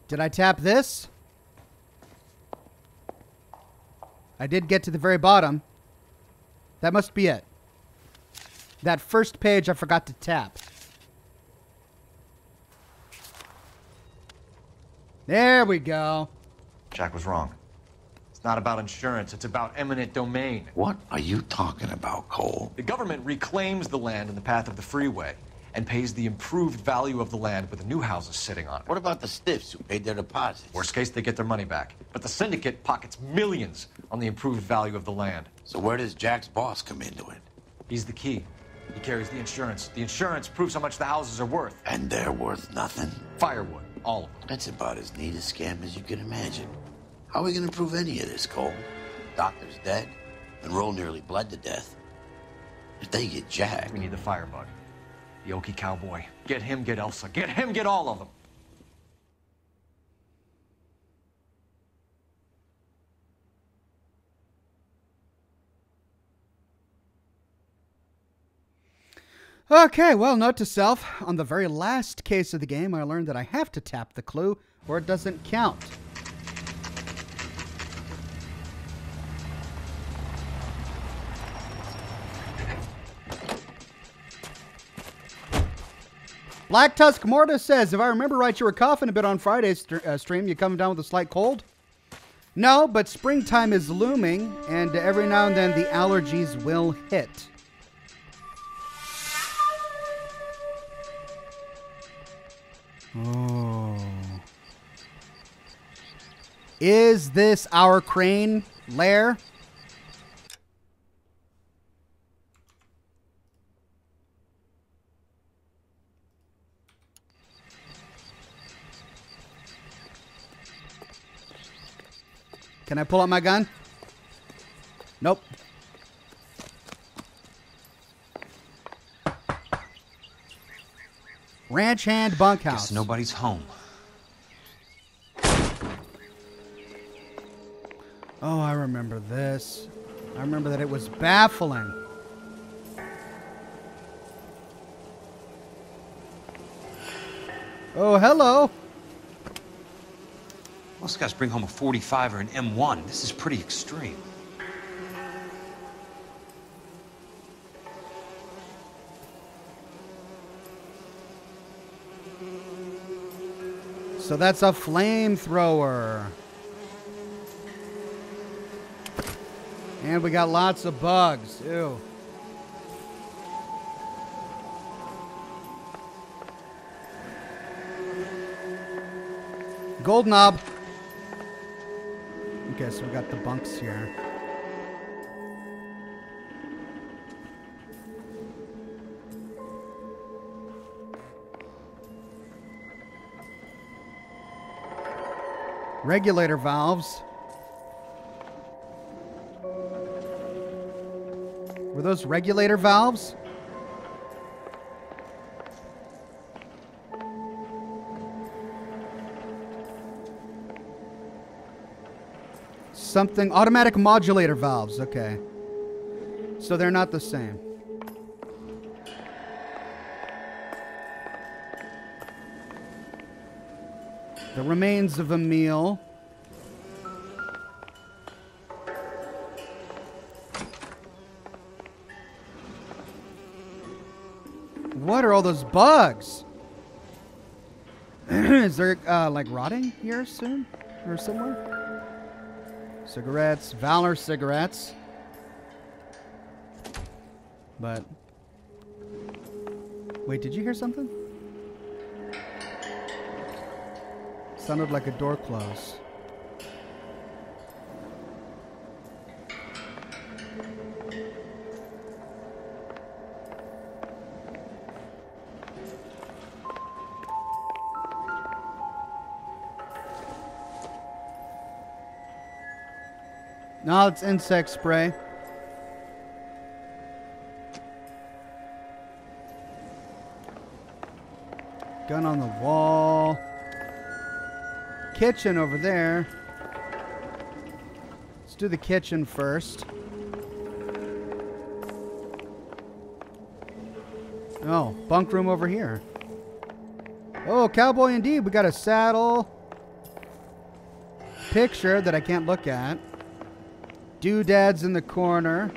Speaker 1: Did I tap this? I did get to the very bottom. That must be it. That first page I forgot to tap. There we go.
Speaker 15: Jack was wrong. It's not about insurance, it's about eminent domain.
Speaker 8: What are you talking about, Cole?
Speaker 15: The government reclaims the land in the path of the freeway and pays the improved value of the land with the new houses sitting on it.
Speaker 8: What about the stiffs who paid their deposits?
Speaker 15: Worst case, they get their money back. But the syndicate pockets millions on the improved value of the land.
Speaker 8: So where does Jack's boss come into it?
Speaker 15: He's the key. He carries the insurance. The insurance proves how much the houses are worth.
Speaker 8: And they're worth nothing?
Speaker 15: Firewood, all of them.
Speaker 8: That's about as neat a scam as you can imagine. How are we gonna prove any of this, Cole? Doctor's dead. Monroe nearly bled to death. If they get Jack...
Speaker 15: We need the firebug. The Okie cowboy. Get him, get Elsa. Get him, get all of them.
Speaker 1: Okay, well, note to self. On the very last case of the game, I learned that I have to tap the clue or it doesn't count. Black Tusk Mortis says, if I remember right, you were coughing a bit on Friday's stream. You coming down with a slight cold? No, but springtime is looming, and every now and then the allergies will hit. Oh. Is this our crane lair? Can I pull out my gun? Nope. Ranch hand bunkhouse.
Speaker 2: Guess nobody's home.
Speaker 1: Oh, I remember this. I remember that it was baffling. Oh, hello.
Speaker 2: Most guys bring home a 45 or an M1. This is pretty extreme.
Speaker 1: So that's a flamethrower. And we got lots of bugs. Ew. Gold knob. Okay, so we got the bunks here. Regulator valves. Were those regulator valves? Something, automatic modulator valves, okay. So they're not the same. The remains of a meal. What are all those bugs? Is there, like, rotting here soon? Or somewhere? Cigarettes. Valor cigarettes. But... Wait, did you hear something? Sounded like a door close. No, it's insect spray. Gun on the wall. Kitchen over there. Let's do the kitchen first. Oh, bunk room over here. Oh, cowboy indeed. We got a saddle. Picture that I can't look at. Doodads in the corner.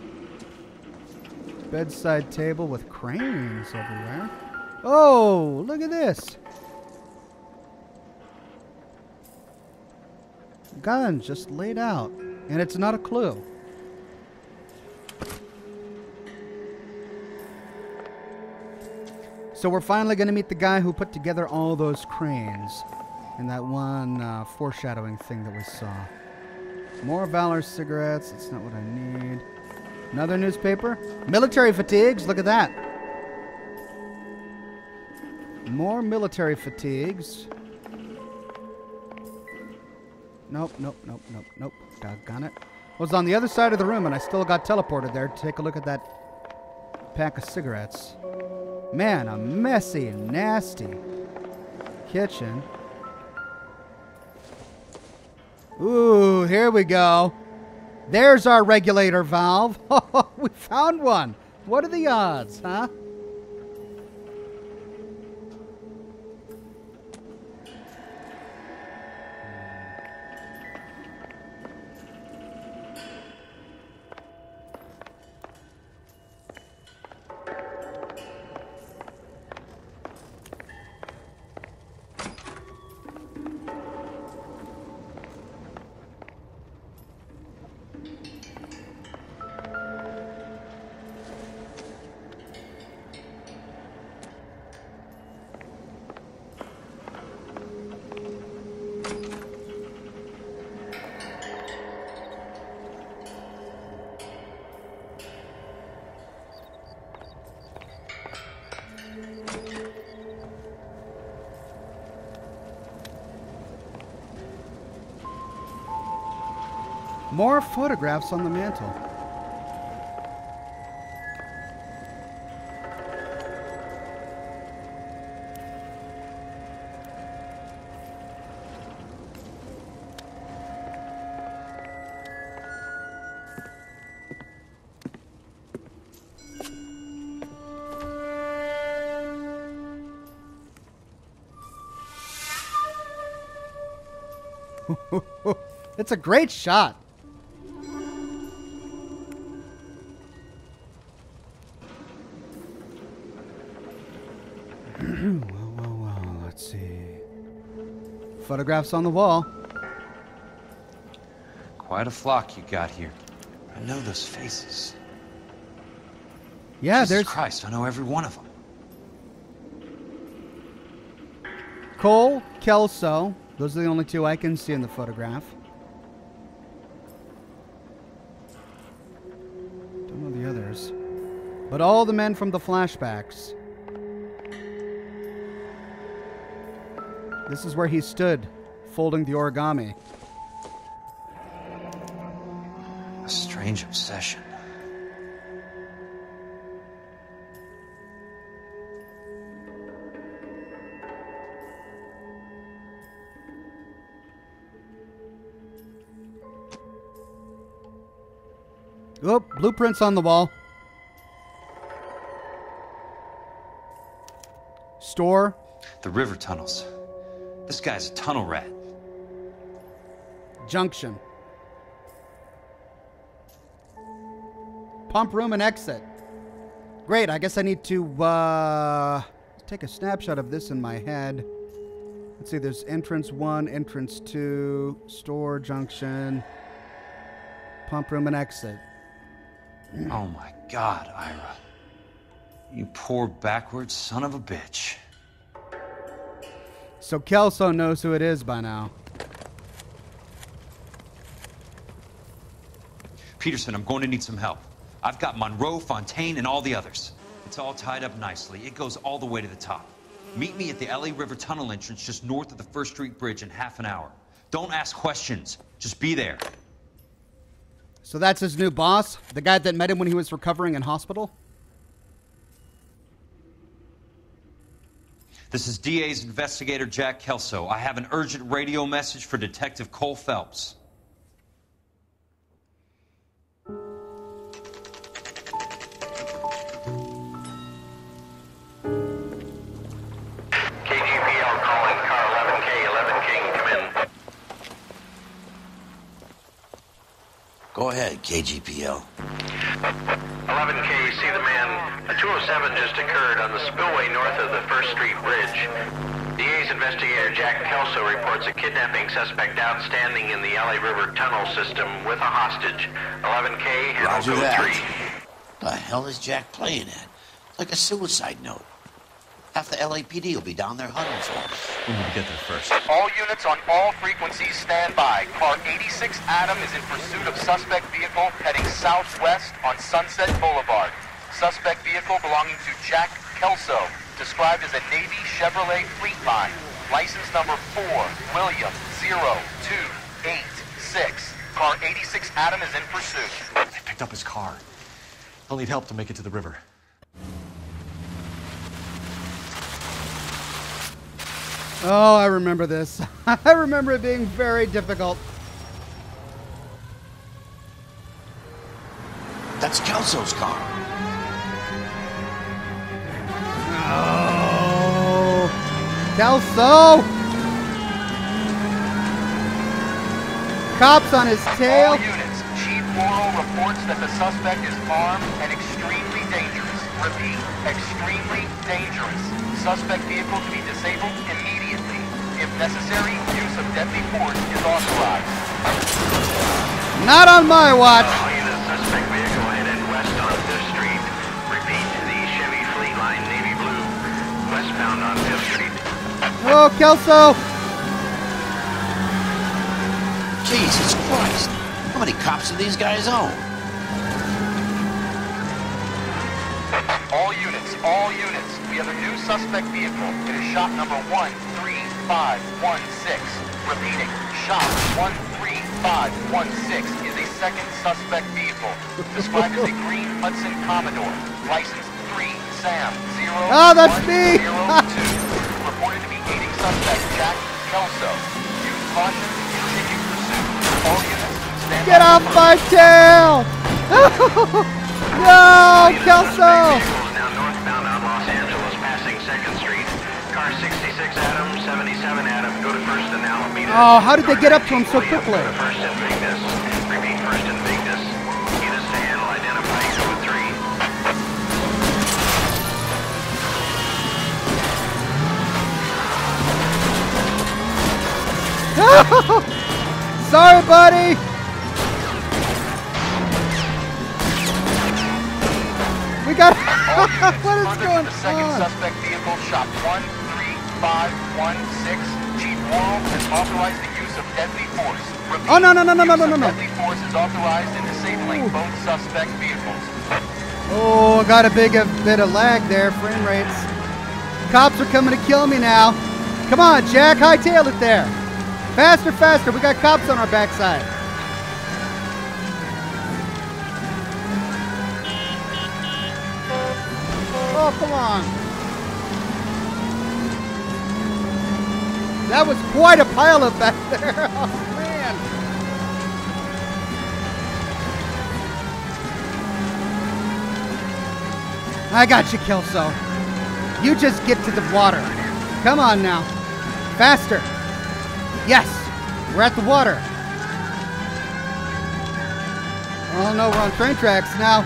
Speaker 1: Bedside table with cranes everywhere. Oh, look at this. Gun just laid out. And it's not a clue. So we're finally going to meet the guy who put together all those cranes in that one foreshadowing thing that we saw. More Valor cigarettes. That's not what I need. Another newspaper. Military fatigues. Look at that. More military fatigues. Nope. Doggone it. I was on the other side of the room and I still got teleported there to take a look at that pack of cigarettes. Man, a messy and nasty kitchen. Ooh, here we go. There's our regulator valve. We found one. What are the odds, huh? More photographs on the mantle. It's a great shot. Well, let's see. Photographs on the wall.
Speaker 2: Quite a flock you got here. I know those faces.
Speaker 1: Yeah,
Speaker 2: Jesus
Speaker 1: there's
Speaker 2: Christ, I know every one of them.
Speaker 1: Cole, Kelso. Those are the only two I can see in the photograph. Don't know the others. But all the men from the flashbacks. This is where he stood, folding the origami.
Speaker 2: A strange obsession.
Speaker 1: Oh, blueprints on the wall. Store.
Speaker 2: The river tunnels. This guy's a tunnel rat.
Speaker 1: Junction. Pump room and exit. Great, I guess I need to take a snapshot of this in my head. Let's see, there's entrance 1, entrance 2, store, junction, pump room and exit.
Speaker 2: Oh my God, Ira. You poor backwards son of a bitch.
Speaker 1: So Kelso knows who it is by now.
Speaker 2: Peterson, I'm going to need some help. I've got Monroe, Fontaine, and all the others. It's all tied up nicely. It goes all the way to the top. Meet me at the LA River Tunnel entrance just north of the First Street Bridge in half an hour. Don't ask questions. Just be there.
Speaker 1: So that's his new boss? The guy that met him when he was recovering in hospital?
Speaker 2: This is DA's investigator Jack Kelso. I have an urgent radio message for Detective Cole Phelps.
Speaker 17: KGPL calling car 11K, 11K, come in.
Speaker 8: Go ahead. KGPL.
Speaker 17: 11K, see the man. A 207 just occurred on the spillway north of the 1st Street Bridge. DA's investigator Jack Kelso reports a kidnapping suspect outstanding in the LA River tunnel system with a hostage. 11K, handle
Speaker 8: Roger
Speaker 17: code
Speaker 8: that.
Speaker 17: 3.
Speaker 8: The hell is Jack playing at? Like a suicide note. Half the LAPD will be down there hunting for him.
Speaker 5: We need to get there first.
Speaker 18: All units on all frequencies stand by. Car 86 Adam is in pursuit of suspect vehicle heading southwest on Sunset Boulevard. Suspect vehicle belonging to Jack Kelso, described as a Navy Chevrolet Fleetline. License number 4, William 0286. Car 86 Adam is in pursuit.
Speaker 5: They picked up his car. He'll need help to make it to the river.
Speaker 1: Oh, I remember this. I remember it being very difficult.
Speaker 8: That's Kelso's car.
Speaker 1: Oh, Kelso! Cops on his tail.
Speaker 18: All units, Chief Laurel reports that the suspect is armed and extremely dangerous. Repeat, extremely dangerous. Suspect vehicle to be disabled immediately. If necessary, use of deadly force is authorized.
Speaker 1: Not on my watch.
Speaker 17: All units, suspect vehicle headed west on 5th Street. Repeat, the Chevy Fleetline Navy Blue, westbound on 5th Street.
Speaker 1: Oh, Kelso!
Speaker 8: Jesus Christ. How many cops do these guys own?
Speaker 18: All units, we have a new suspect vehicle. It is shop number 13516. Repeating, shop 13516 is a second suspect vehicle, described as a green Hudson Commodore, license 3 Sam 0
Speaker 1: Oh, that's me!
Speaker 18: 102. Reported to be aiding suspect Jack Kelso. Use caution, continue pursuit. All units, stand
Speaker 1: Get
Speaker 18: by
Speaker 1: off
Speaker 18: for
Speaker 1: my tail! No, Kelso!
Speaker 17: Now northbound on Los Angeles, passing 2nd Street. Car 66 Adam, 77 Adam, go to 1st and Alameda.
Speaker 1: Oh, how did they get up to him so quickly?
Speaker 17: Go to 1st and Vignes. Repeat, 1st and Vignes. Units to handle, identify code 3.
Speaker 1: Sorry, buddy! We got... What is going
Speaker 18: the second
Speaker 1: on?
Speaker 18: suspect vehicle, shop 13516. Chief Laurel has authorized the use of deadly force. Repeat,
Speaker 1: Oh, no.
Speaker 18: deadly force is authorized in disabling both suspect vehicles.
Speaker 1: Oh, I got a bit of lag there, frame rates. Cops are coming to kill me now. Come on, Jack, hightail it there. Faster, faster, we got cops on our backside. Oh, come on. That was quite a pileup back there. Oh, man. I got you, Kelso. You just get to the water. Come on now. Faster. Yes, we're at the water. Oh no, we're on train tracks now.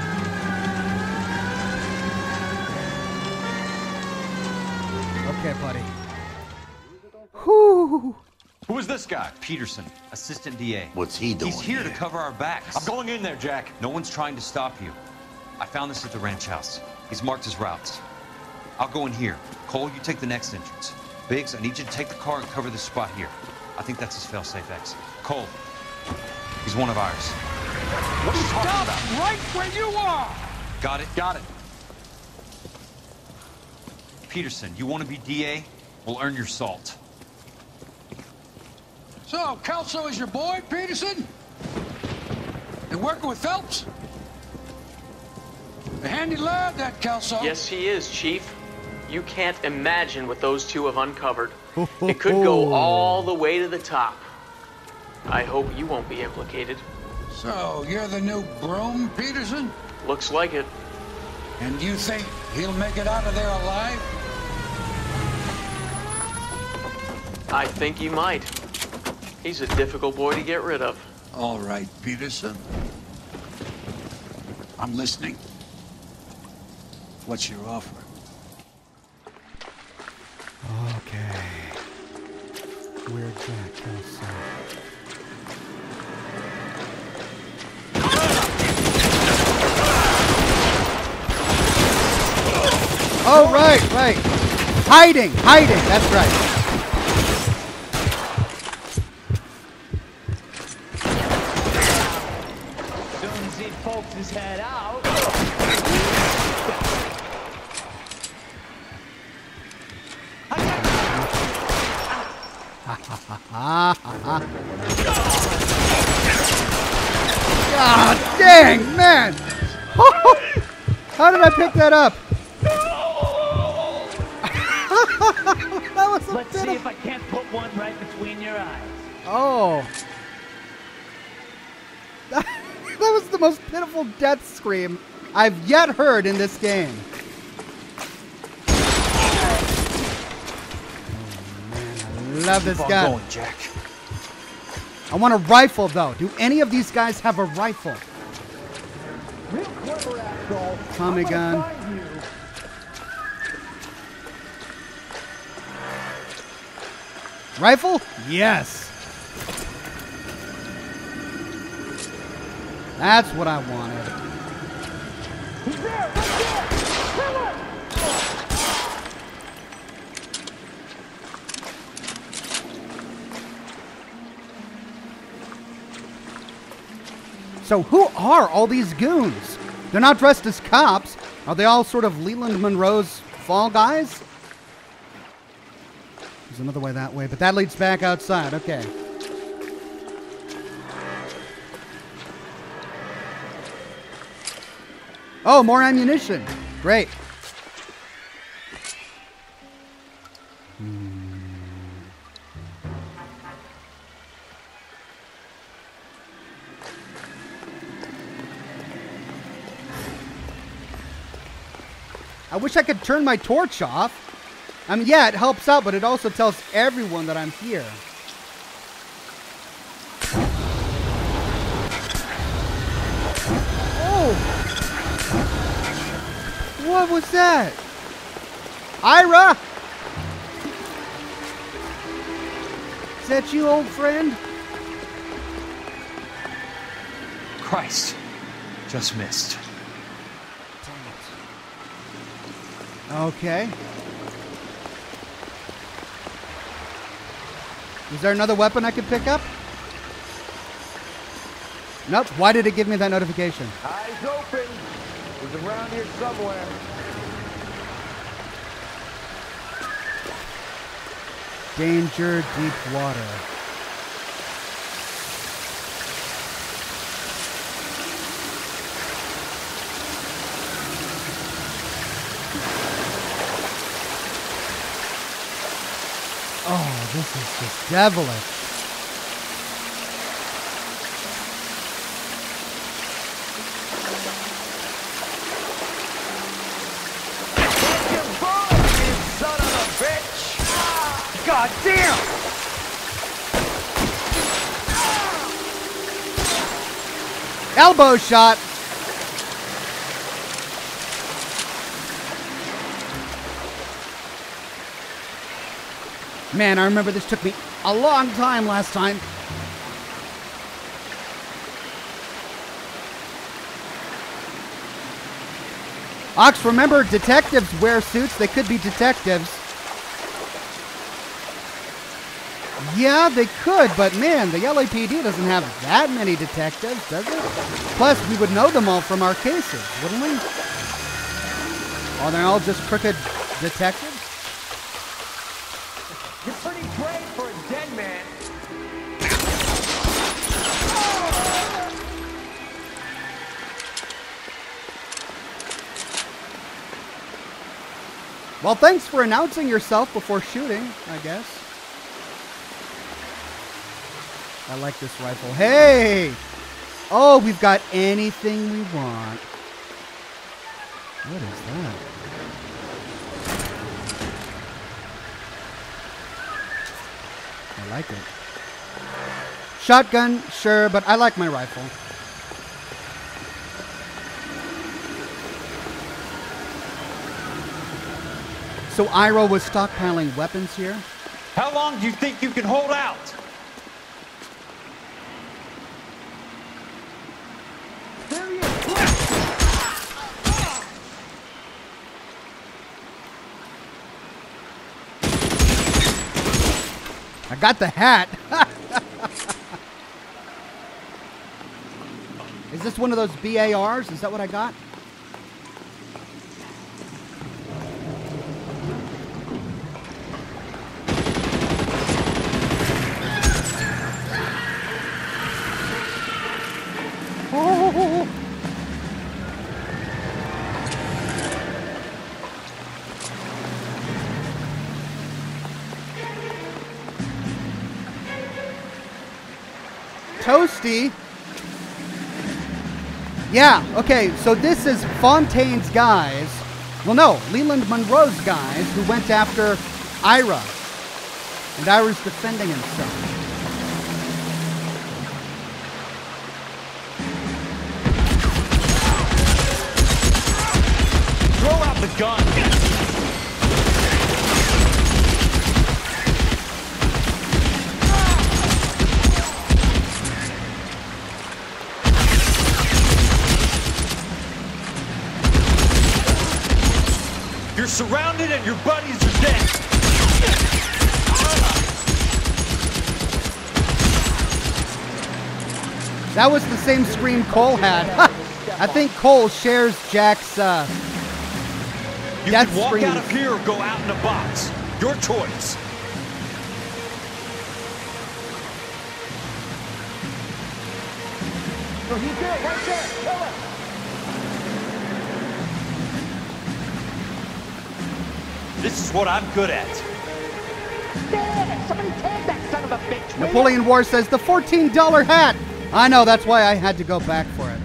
Speaker 1: Okay, buddy. Whew.
Speaker 5: Who is this guy?
Speaker 2: Peterson, assistant DA.
Speaker 8: What's he doing
Speaker 2: He's here to cover our backs.
Speaker 5: I'm going in there, Jack.
Speaker 2: No one's trying to stop you. I found this at the ranch house. He's marked his routes. I'll go in here. Cole, you take the next entrance. Biggs, I need you to take the car and cover this spot here. I think that's his fail-safe exit. Cole, he's one of ours.
Speaker 5: What are you talking about?
Speaker 10: Right where you are!
Speaker 2: Got it?
Speaker 5: Got it.
Speaker 2: Peterson, you want to be DA? We'll earn your salt.
Speaker 10: So, Kelso is your boy, Peterson? And working with Phelps? A handy lad, that Kelso.
Speaker 19: Yes, he is, Chief. You can't imagine what those two have uncovered. It could go all the way to the top. I hope you won't be implicated.
Speaker 10: So, you're the new broom, Peterson?
Speaker 19: Looks like it.
Speaker 10: And you think he'll make it out of there alive?
Speaker 19: I think he might. He's a difficult boy to get rid of.
Speaker 10: All right, Peterson. I'm listening. What's your offer?
Speaker 1: Okay. Weird Jack Kelso. Oh, right. Hiding, that's right.
Speaker 20: Soon as he pokes his head out.
Speaker 1: God dang, man! How did I pick that up? That was a
Speaker 20: Let's see if I can't put one right between your eyes.
Speaker 1: Oh. That was the most pitiful death scream I've yet heard in this game. Oh, man, I love this guy.
Speaker 10: Going, Jack.
Speaker 1: I want a rifle, though. Do any of these guys have a rifle?
Speaker 20: Real clever asshole.
Speaker 1: Tommy gun. Rifle? Yes. That's what I wanted.
Speaker 20: He's there! Right there! Kill him!
Speaker 1: So who are all these goons? They're not dressed as cops. Are they all sort of Leland Monroe's Fall Guys? There's another way that way, but that leads back outside. Okay. Oh, more ammunition. Great. I wish I could turn my torch off. I mean, yeah, it helps out, but it also tells everyone that I'm here. Oh! What was that? Ira? Is that you, old friend?
Speaker 2: Christ. Just missed.
Speaker 1: Okay. Is there another weapon I could pick up? Nope. Why did it give me that notification?
Speaker 20: Eyes open. He's around here somewhere.
Speaker 1: Danger, deep water. Oh, this is just devilish.
Speaker 20: Son of a bitch! God damn!
Speaker 1: Elbow shot. Man, I remember this took me a long time last time. Ox, remember, detectives wear suits. They could be detectives. Yeah, they could, but man, the LAPD doesn't have that many detectives, does it? Plus, we would know them all from our cases, wouldn't we? Are they all just crooked detectives?
Speaker 20: You're pretty brave for a dead man.
Speaker 1: Well, thanks for announcing yourself before shooting, I guess. I like this rifle. Hey! Oh, we've got anything we want. What is that? I like it. Shotgun, sure, but I like my rifle. So Ira was stockpiling weapons here?
Speaker 5: How long do you think you can hold out?
Speaker 1: I got the hat. Is this one of those BARs? Is that what I got? Oh. Toasty. Yeah, okay, so this is Fontaine's guys. Well, no, Leland Monroe's guys who went after Ira. And Ira's defending himself.
Speaker 5: Throw out the gun. You're surrounded and your buddies are dead.
Speaker 1: That was the same scream Cole had. I think Cole shares Jack's
Speaker 5: You
Speaker 1: death
Speaker 5: can walk
Speaker 1: screams.
Speaker 5: out of here or go out in a box. Your choice.
Speaker 20: So he's there, right there. Kill him.
Speaker 5: This is what I'm good at.
Speaker 20: There! Somebody tag that son of a bitch, will
Speaker 1: Napoleon War says the $14 hat. I know, that's why I had to go back for it.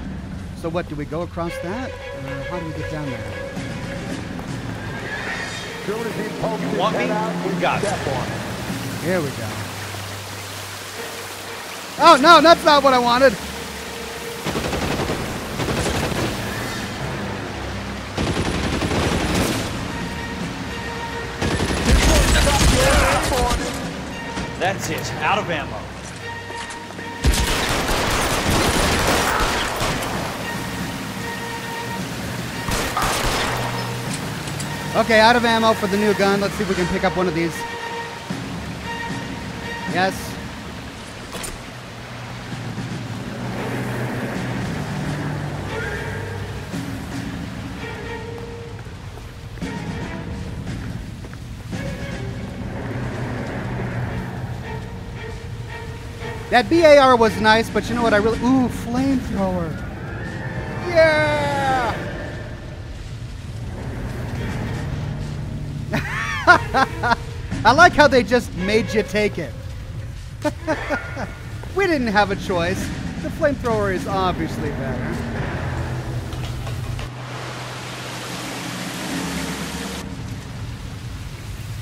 Speaker 1: So what, do we go across that? Or how do we get down there?
Speaker 20: Soon as he pokes his
Speaker 5: Want me?
Speaker 20: head out,
Speaker 5: You got
Speaker 20: step
Speaker 5: it.
Speaker 20: on him.
Speaker 1: Here we go. Oh, no, that's not what I wanted.
Speaker 5: That's it. Out of ammo.
Speaker 1: Okay, out of ammo for the new gun. Let's see if we can pick up one of these. Yes. That BAR was nice, but you know what I really... Ooh, flamethrower. Yeah! I like how they just made you take it. We didn't have a choice. The flamethrower is obviously better.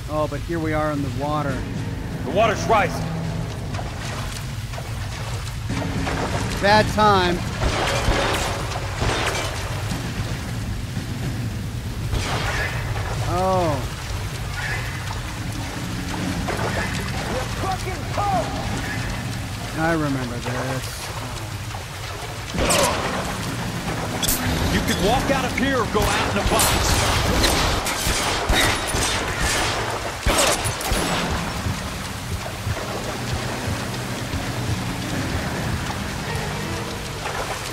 Speaker 1: Oh, but here we are in the water.
Speaker 5: The water's rising.
Speaker 1: Bad time. Oh. I remember this.
Speaker 5: You can walk out of here or go out in a box.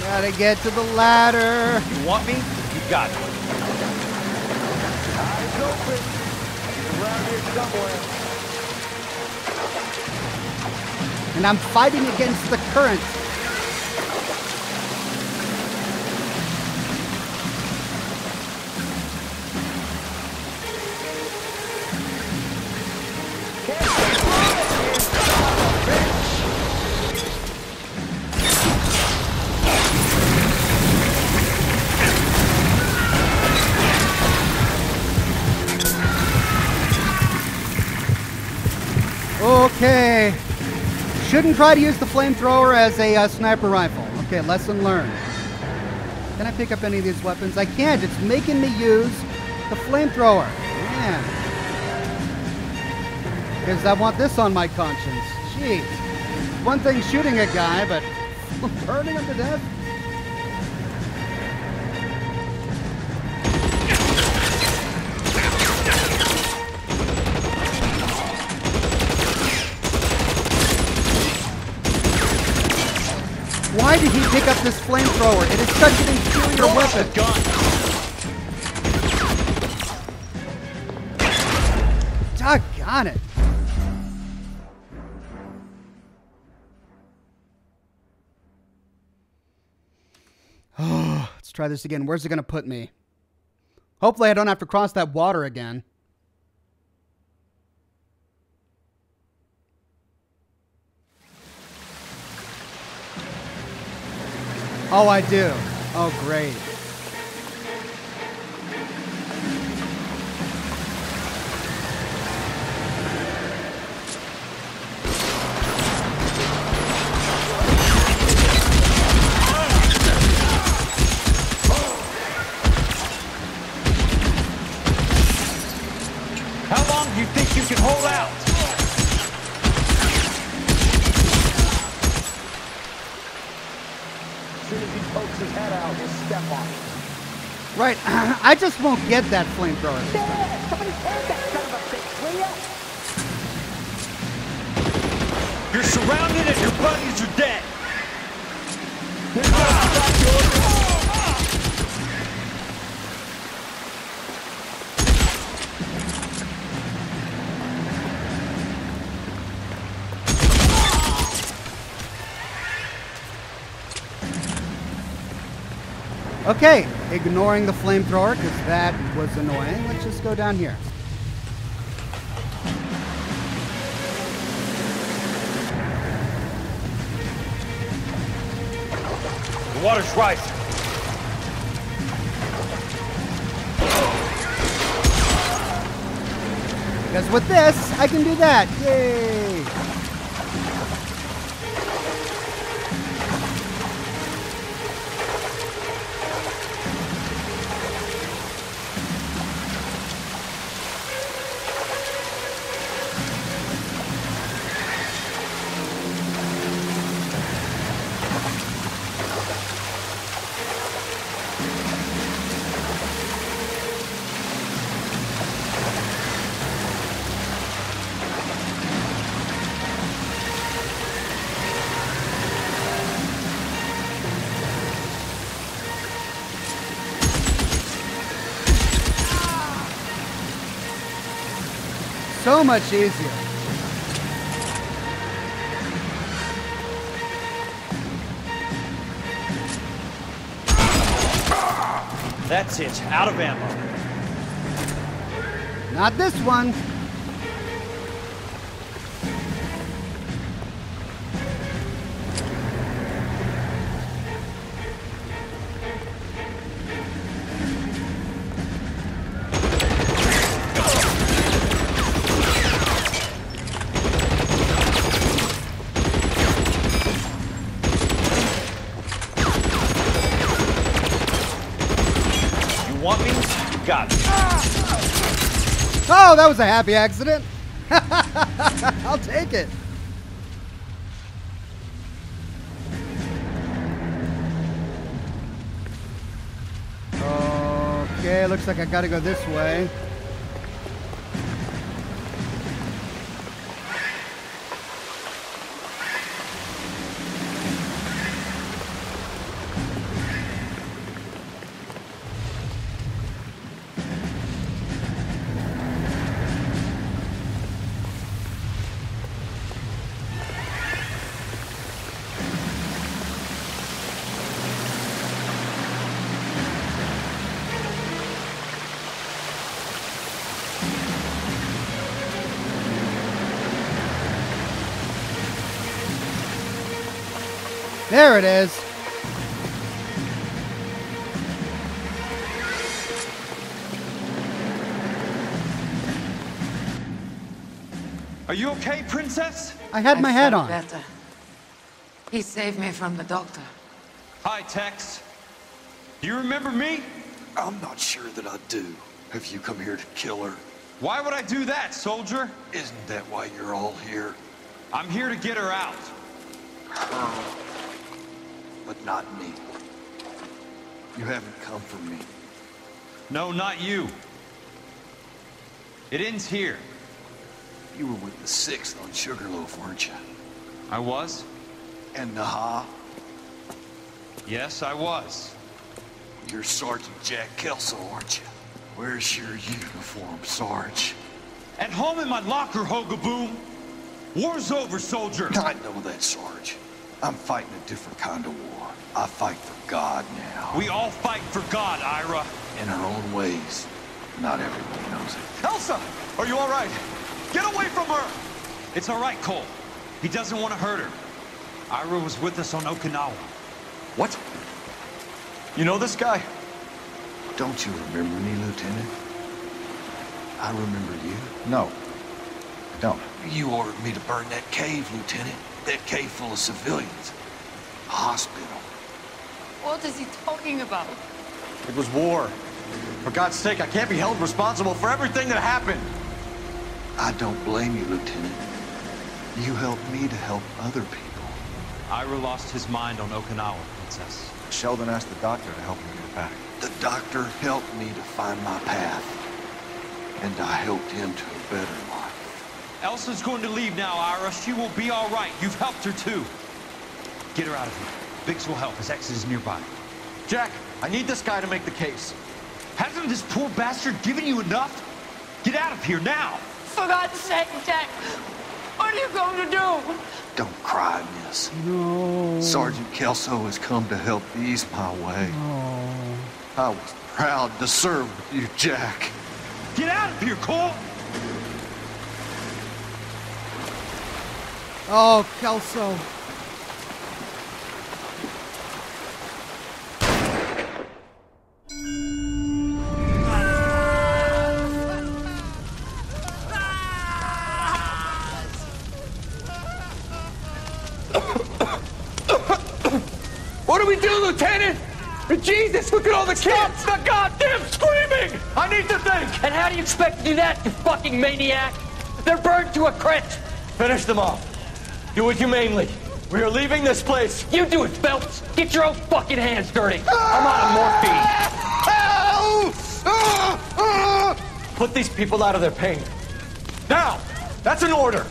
Speaker 1: Gotta get to the ladder.
Speaker 5: You want me? You got it.
Speaker 20: Eyes open. He's around here somewhere.
Speaker 1: And I'm fighting against the current. Okay. Shouldn't try to use the flamethrower as a sniper rifle. Okay, lesson learned. Can I pick up any of these weapons? I can't. It's making me use the flamethrower. Man. Because I want this on my conscience. Jeez. One thing shooting a guy, but burning him to death? Why did he pick up this flamethrower? It is such an inferior weapon. Doggone it. Oh, let's try this again. Where's it going to put me? Hopefully I don't have to cross that water again. Oh, I do. Oh, great.
Speaker 20: How long do you think you can hold out? As soon as he pokes his head out, we'll step on it.
Speaker 1: Right. I just won't get that flamethrower.
Speaker 20: Yeah, somebody take that son of a bitch, will ya? You're surrounded and your buddies are dead.
Speaker 1: Okay, ignoring the flamethrower because that was annoying. Let's just go down here.
Speaker 20: The water's rising.
Speaker 1: Because with this, I can do that. Yay! So much easier.
Speaker 20: That's it. Out of ammo.
Speaker 1: Not this one.
Speaker 20: Want me? Got it.
Speaker 1: Oh, that was a happy accident. I'll take it. Okay, looks like I gotta go this way. There it is.
Speaker 2: Are you okay, Princess?
Speaker 1: I had my hat on.
Speaker 21: Better. He saved me from the doctor.
Speaker 2: Hi, Tex. Do you remember me?
Speaker 22: I'm not sure that I do. Have you come here to kill her?
Speaker 2: Why would I do that, soldier?
Speaker 3: Isn't that why you're all here?
Speaker 2: I'm here to get her out.
Speaker 3: Her. But not me. You haven't come for me.
Speaker 2: No, not you. It ends here.
Speaker 3: You were with the 6th on Sugarloaf, weren't you?
Speaker 2: I was?
Speaker 3: And Naha?
Speaker 2: Yes, I was.
Speaker 3: You're Sergeant Jack Kelso, aren't you? Where's your uniform, Sarge?
Speaker 2: At home in my locker, Hogaboom. War's over, soldier.
Speaker 3: I know that, Sarge. I'm fighting a different kind of war. I fight for God now.
Speaker 2: We all fight for God, Ira.
Speaker 3: In our own ways. Not everybody knows it.
Speaker 5: Elsa! Are you all right? Get away from her!
Speaker 2: It's all right, Cole. He doesn't want to hurt her. Ira was with us on Okinawa.
Speaker 5: What? You know this guy?
Speaker 3: Don't you remember me, Lieutenant? I remember you.
Speaker 15: No, I don't.
Speaker 3: You ordered me to burn that cave, Lieutenant. That cave full of civilians. A hospital.
Speaker 21: What is he talking about?
Speaker 5: It was war. For God's sake, I can't be held responsible for everything that happened.
Speaker 3: I don't blame you, Lieutenant. You helped me to help other people.
Speaker 2: Ira lost his mind on Okinawa, Princess.
Speaker 15: Sheldon asked the doctor to help him get back.
Speaker 3: The doctor helped me to find my path. And I helped him to a better life.
Speaker 2: Elsa's going to leave now, Ira. She will be all right. You've helped her, too. Get her out of here. Biggs will help. His exit is nearby.
Speaker 5: Jack, I need this guy to make the case.
Speaker 2: Hasn't this poor bastard given you enough? Get out of here now!
Speaker 21: For God's sake, Jack! What are you going to do?
Speaker 3: Don't cry, miss.
Speaker 1: No.
Speaker 3: Sergeant Kelso has come to help ease my way.
Speaker 1: Oh.
Speaker 3: I was proud to serve with you, Jack.
Speaker 2: Get out of here, Cole!
Speaker 1: Oh, Kelso.
Speaker 5: What do we do, Lieutenant? Jesus, look at all the kids! Stop the goddamn screaming! I need to think!
Speaker 6: And how do you expect to do that, you fucking maniac? They're burned to a crisp!
Speaker 5: Finish them off. Do it humanely. We are leaving this place.
Speaker 6: You do it, Phelps! Get your own fucking hands dirty! I'm out of morphine!
Speaker 5: Put these people out of their pain. Now! That's an order!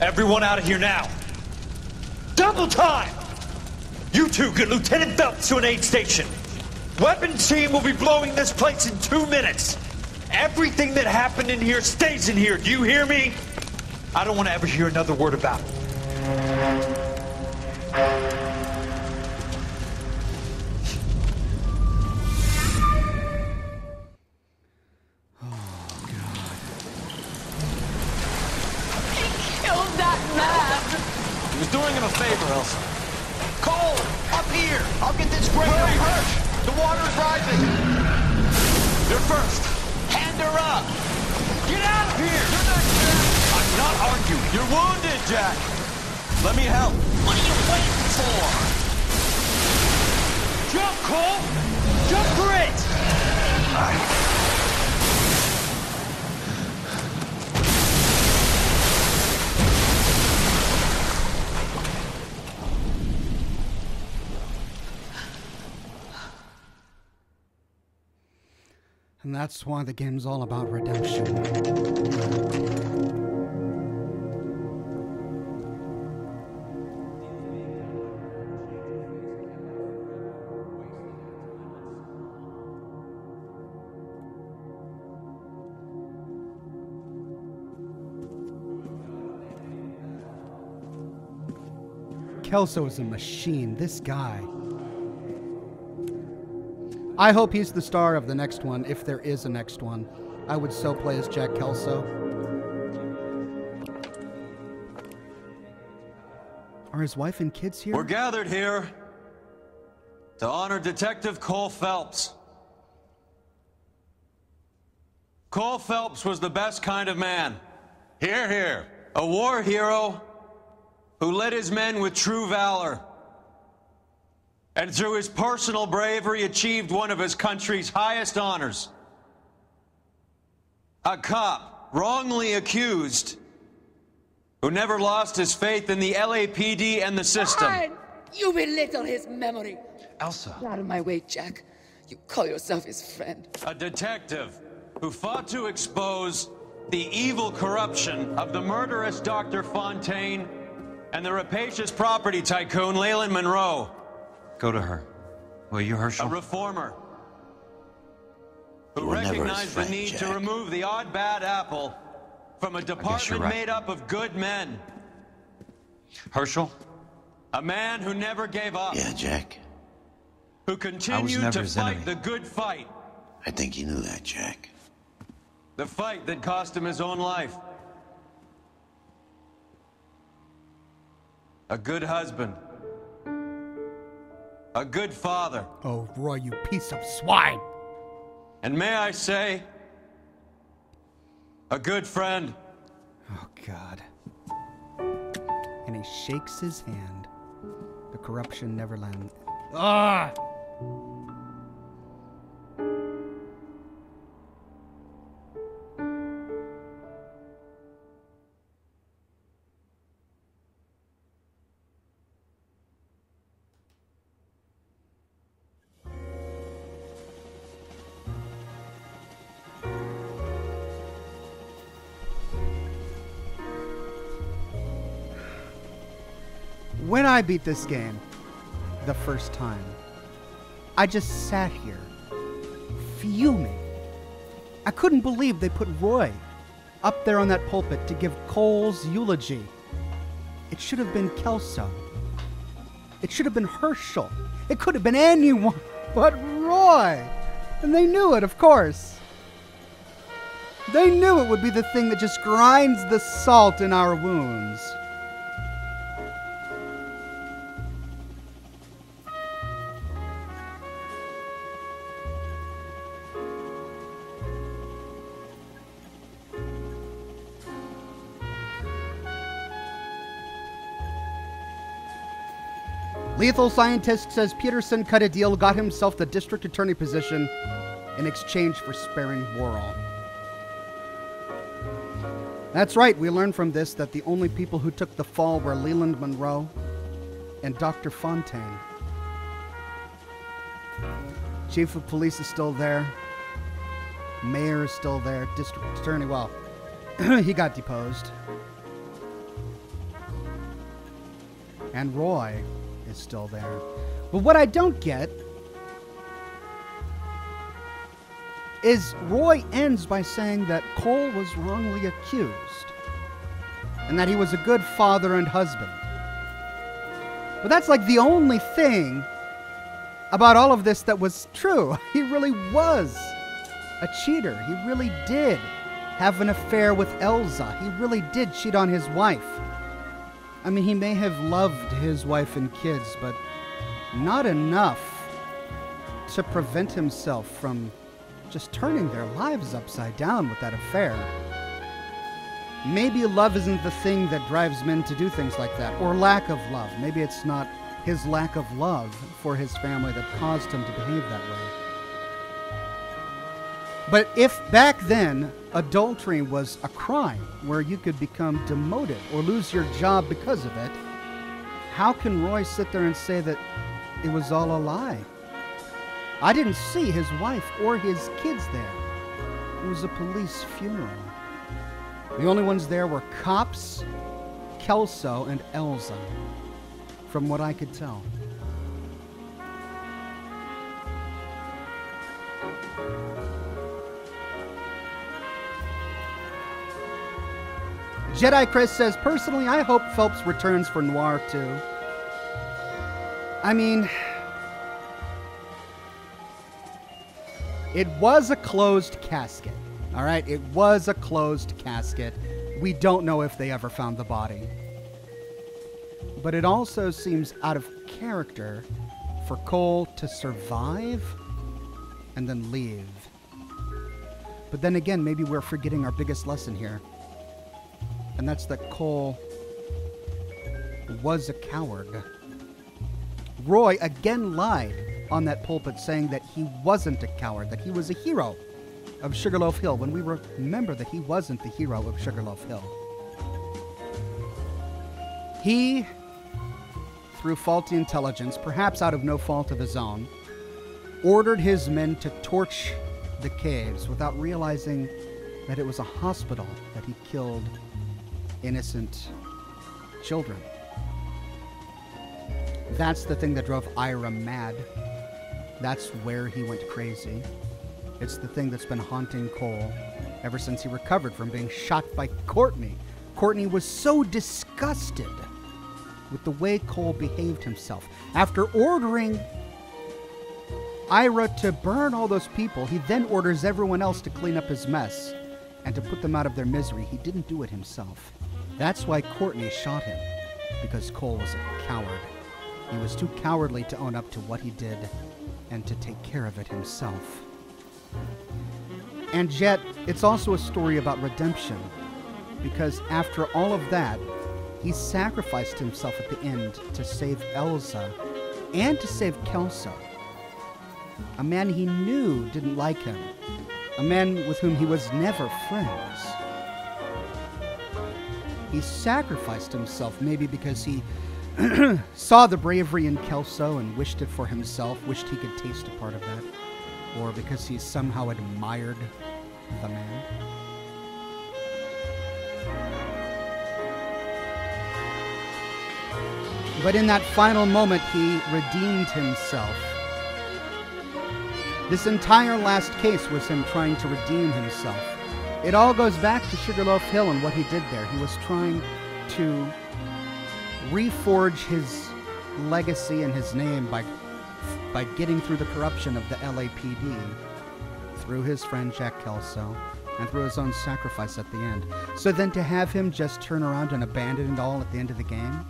Speaker 2: Everyone out of here now. Double time! You two get Lieutenant Phelps to an aid station. Weapons team will be blowing this place in 2 minutes. Everything that happened in here stays in here. Do you hear me? I don't want to ever hear another word about it.
Speaker 5: He was doing him a favor, Elsa.
Speaker 7: Cole, up here! I'll get this grader.
Speaker 5: Hurry! The water is rising!
Speaker 2: You're first.
Speaker 7: Hand her up!
Speaker 2: Get out of here!
Speaker 5: You're not Jack!
Speaker 2: I'm not arguing.
Speaker 5: You're wounded, Jack! Let me help.
Speaker 7: What are you waiting for?
Speaker 2: Jump, Cole! Jump for it!
Speaker 1: And that's why the game's all about redemption. Kelso is a machine. This guy. I hope he's the star of the next one, if there is a next one. I would so play as Jack Kelso. Are his wife and kids here?
Speaker 2: We're gathered here to honor Detective Cole Phelps.
Speaker 4: Cole Phelps was the best kind of man. Hear, hear. A war hero who led his men with true valor. And through his personal bravery achieved one of his country's highest honors. A cop, wrongly accused, who never lost his faith in the LAPD and the system.
Speaker 21: Fine. You belittle his memory.
Speaker 4: Elsa.
Speaker 21: Get out of my way, Jack. You call yourself his friend.
Speaker 4: A detective who fought to expose the evil corruption of the murderous Dr. Fontaine and the rapacious property tycoon Leland Monroe.
Speaker 2: Go to her. Will you, Herschel?
Speaker 4: A reformer who
Speaker 8: You were never his
Speaker 4: recognized
Speaker 8: friend,
Speaker 4: the need
Speaker 8: Jack.
Speaker 4: to remove the odd bad apple from a
Speaker 2: you're
Speaker 4: department
Speaker 2: right.
Speaker 4: made up of good men.
Speaker 2: Herschel?
Speaker 4: A man who never gave up.
Speaker 8: Yeah, Jack.
Speaker 4: Who continued
Speaker 2: never
Speaker 4: to
Speaker 2: his
Speaker 4: fight
Speaker 2: enemy.
Speaker 4: the good fight.
Speaker 8: I think you knew that, Jack.
Speaker 4: The fight that cost him his own life. A good husband. A good father.
Speaker 1: Oh, Roy, you piece of swine.
Speaker 4: And may I say, a good friend.
Speaker 1: Oh, God. And he shakes his hand. The corruption never lands. Ah! When I beat this game the first time, I just sat here, fuming. I couldn't believe they put Roy up there on that pulpit to give Cole's eulogy. It should have been Kelso. It should have been Herschel. It could have been anyone but Roy. And they knew it, of course. They knew it would be the thing that just grinds the salt in our wounds. Lethal Scientist says Peterson cut a deal, got himself the district attorney position in exchange for sparing Worrell. That's right, we learned from this that the only people who took the fall were Leland Monroe and Dr. Fontaine. Chief of police is still there. Mayor is still there. District attorney, well, he got deposed. And Roy is still there. But what I don't get is Roy ends by saying that Cole was wrongly accused and that he was a good father and husband. But that's like the only thing about all of this that was true. He really was a cheater. He really did have an affair with Elsa. He really did cheat on his wife. I mean, he may have loved his wife and kids, but not enough to prevent himself from just turning their lives upside down with that affair. Maybe love isn't the thing that drives men to do things like that, or lack of love. Maybe it's not his lack of love for his family that caused him to behave that way. But if back then adultery was a crime where you could become demoted or lose your job because of it, how can Roy sit there and say that it was all a lie? I didn't see his wife or his kids there. It was a police funeral. The only ones there were cops, Kelso, and Elsa, from what I could tell. Jedi Chris says, personally, I hope Phelps returns for Noire too. I mean, it was a closed casket. All right, it was a closed casket. We don't know if they ever found the body. But it also seems out of character for Cole to survive and then leave. But then again, maybe we're forgetting our biggest lesson here. And that's that Cole was a coward. Roy again lied on that pulpit saying that he wasn't a coward, that he was a hero of Sugarloaf Hill, when we remember that he wasn't the hero of Sugarloaf Hill. He, through faulty intelligence, perhaps out of no fault of his own, ordered his men to torch the caves without realizing that it was a hospital that he killed innocent children. That's the thing that drove Ira mad. That's where he went crazy. It's the thing that's been haunting Cole ever since he recovered from being shot by Courtney. Courtney was so disgusted with the way Cole behaved himself. After ordering Ira to burn all those people, he then orders everyone else to clean up his mess and to put them out of their misery. He didn't do it himself. That's why Courtney shot him, because Cole was a coward. He was too cowardly to own up to what he did and to take care of it himself. And yet, it's also a story about redemption, because after all of that, he sacrificed himself at the end to save Elsa and to save Kelso, a man he knew didn't like him, a man with whom he was never friends. He sacrificed himself maybe because he saw the bravery in Kelso and wished it for himself, wished he could taste a part of that, or because he somehow admired the man. But in that final moment, he redeemed himself. This entire last case was him trying to redeem himself. It all goes back to Sugarloaf Hill and what he did there. He was trying to reforge his legacy and his name by getting through the corruption of the LAPD, through his friend Jack Kelso, and through his own sacrifice at the end. So then to have him just turn around and abandon it all at the end of the game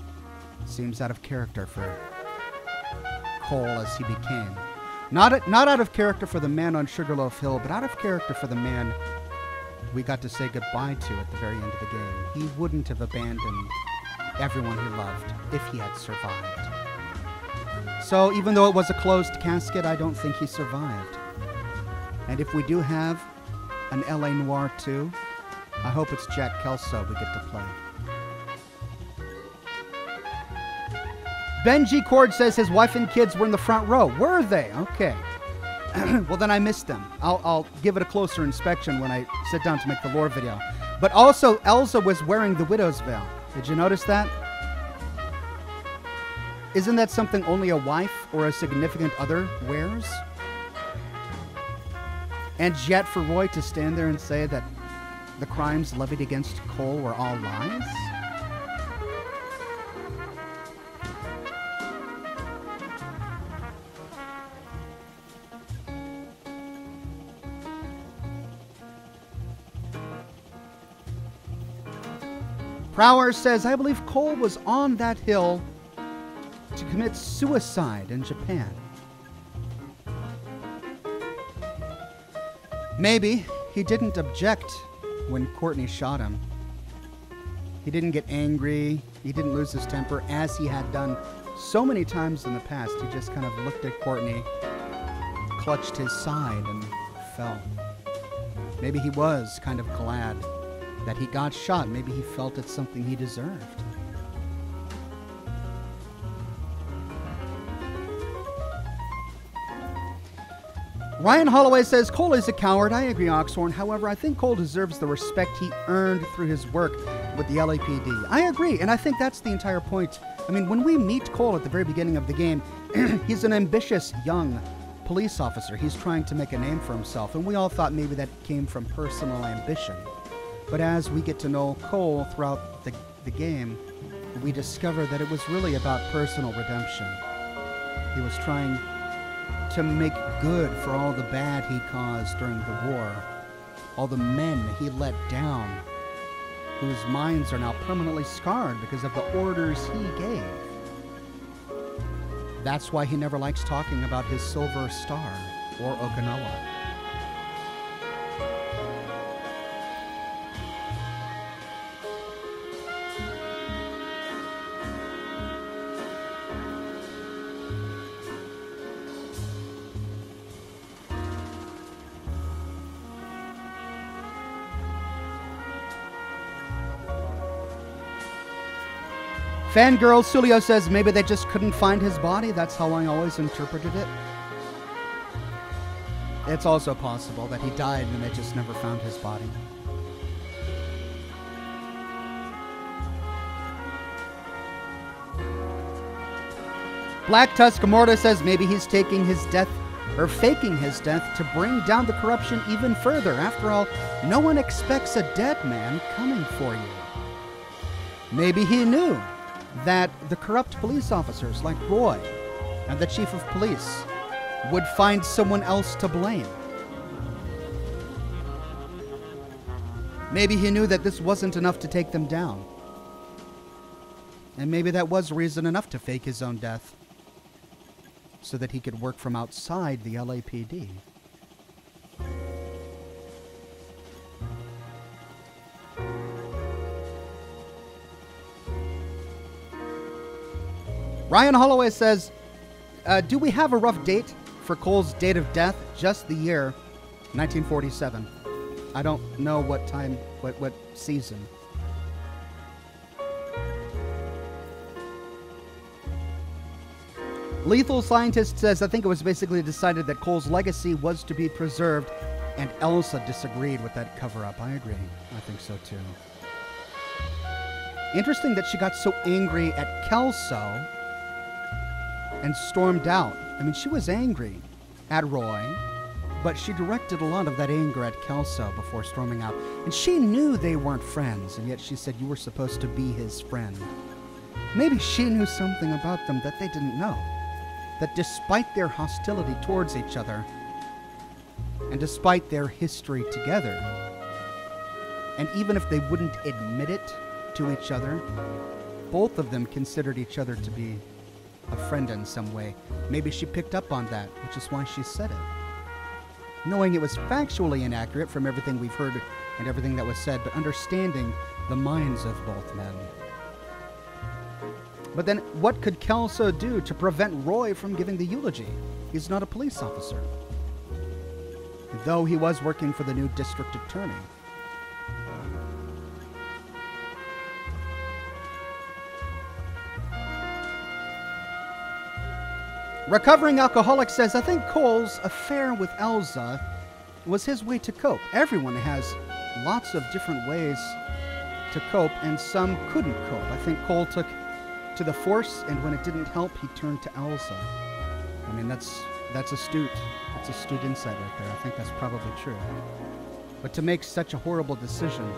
Speaker 1: seems out of character for Cole as he became. Not out of character for the man on Sugarloaf Hill, but out of character for the man we got to say goodbye to at the very end of the game. He wouldn't have abandoned everyone he loved if he had survived. So even though it was a closed casket, I don't think he survived. And if we do have an LA Noire 2, I hope it's Jack Kelso we get to play. Benji Cord says his wife and kids were in the front row. Were they? Okay. Well, then I missed them. I'll give it a closer inspection when I sit down to make the lore video. But also, Elsa was wearing the widow's veil. Did you notice that? Isn't that something only a wife or a significant other wears? And yet for Roy to stand there and say that the crimes levied against Cole were all lies? Prower says, I believe Cole was on that hill to commit suicide in Japan. Maybe he didn't object when Courtney shot him. He didn't get angry. He didn't lose his temper as he had done so many times in the past. He just kind of looked at Courtney, clutched his side, and fell. Maybe he was kind of glad that he got shot. Maybe he felt it's something he deserved. Ryan Holloway says, Cole is a coward. I agree, Oxhorn. However, I think Cole deserves the respect he earned through his work with the LAPD. I agree, and I think that's the entire point. I mean, when we meet Cole at the very beginning of the game, he's an ambitious young police officer. He's trying to make a name for himself, and we all thought maybe that came from personal ambition. But as we get to know Cole throughout the game, we discover that it was really about personal redemption. He was trying to make good for all the bad he caused during the war, all the men he let down, whose minds are now permanently scarred because of the orders he gave. That's why he never likes talking about his Silver Star or Okinawa. Fangirl Sulio says maybe they just couldn't find his body. That's how I always interpreted it. It's also possible that he died and they just never found his body. Black Tusk Morta says maybe he's taking his death or faking his death to bring down the corruption even further. After all, no one expects a dead man coming for you. Maybe he knew that the corrupt police officers like Roy and the chief of police would find someone else to blame. Maybe he knew that this wasn't enough to take them down. And maybe that was reason enough to fake his own death so that he could work from outside the LAPD. Ryan Holloway says, do we have a rough date for Cole's date of death? Just the year 1947. I don't know what time, what season. Lethal Scientist says, I think it was basically decided that Cole's legacy was to be preserved, and Elsa disagreed with that cover-up. I agree. I think so, too. Interesting that she got so angry at Kelso and stormed out. I mean, she was angry at Roy, but she directed a lot of that anger at Kelso before storming out. And she knew they weren't friends, and yet she said you were supposed to be his friend. Maybe she knew something about them that they didn't know. That despite their hostility towards each other, and despite their history together, and even if they wouldn't admit it to each other, both of them considered each other to be a friend in some way. Maybe she picked up on that, which is why she said it. Knowing it was factually inaccurate from everything we've heard and everything that was said, but understanding the minds of both men. But then, what could Kelso do to prevent Roy from giving the eulogy? He's not a police officer. Though he was working for the new district attorney. Recovering Alcoholic says, I think Cole's affair with Elsa was his way to cope. Everyone has lots of different ways to cope, and some couldn't cope. I think Cole took to the Force, and when it didn't help, he turned to Elsa. I mean, that's astute. That's astute insight right there. I think that's probably true. But to make such a horrible decision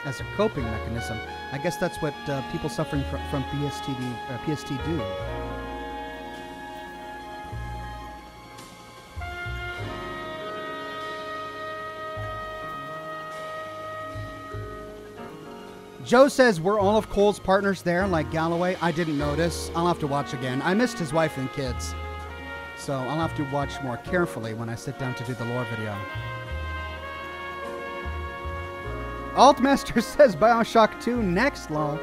Speaker 1: as a coping mechanism, I guess that's what people suffering from PST do. Joe says, were all of Cole's partners there, like Galloway? I didn't notice. I'll have to watch again. I missed his wife and kids, so I'll have to watch more carefully when I sit down to do the lore video. Altmaster says, Bioshock 2, next law.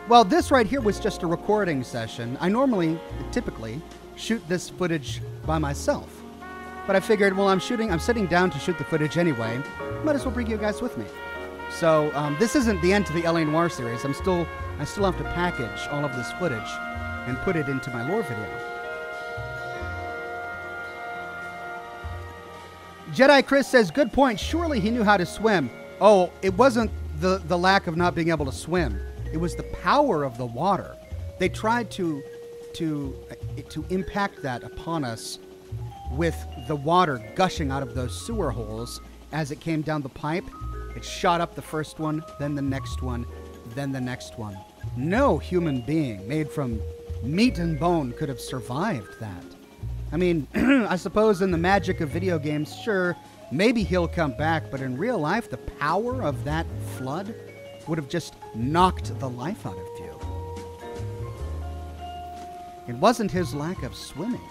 Speaker 1: Well, this right here was just a recording session. I typically, shoot this footage by myself. But I figured, well, I'm sitting down to shoot the footage anyway. Might as well bring you guys with me. So this isn't the end to the LA Noire series. I still have to package all of this footage and put it into my lore video. Jedi Chris says, good point. Surely he knew how to swim. Oh, it wasn't the lack of not being able to swim. It was the power of the water. They tried to impact that upon us with the water gushing out of those sewer holes as it came down the pipe. It shot up the first one, then the next one, then the next one. No human being made from meat and bone could have survived that. I mean, I suppose in the magic of video games, sure, maybe he'll come back, but in real life, the power of that flood would have just knocked the life out of you. It wasn't his lack of swimming.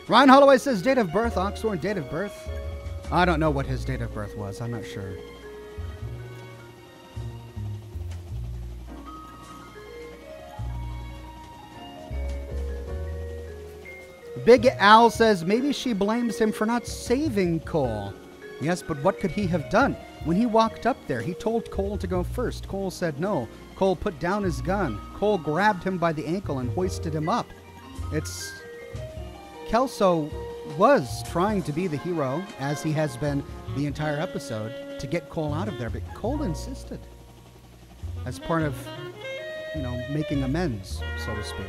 Speaker 1: Ryan Holloway says, date of birth, Oxhorn, date of birth. I don't know what his date of birth was. I'm not sure. Big Al says, maybe she blames him for not saving Cole. Yes, but what could he have done? When he walked up there, he told Cole to go first. Cole said no. Cole put down his gun. Cole grabbed him by the ankle and hoisted him up. Kelso was trying to be the hero, as he has been the entire episode, to get Cole out of there, but Cole insisted as part of, making amends, so to speak.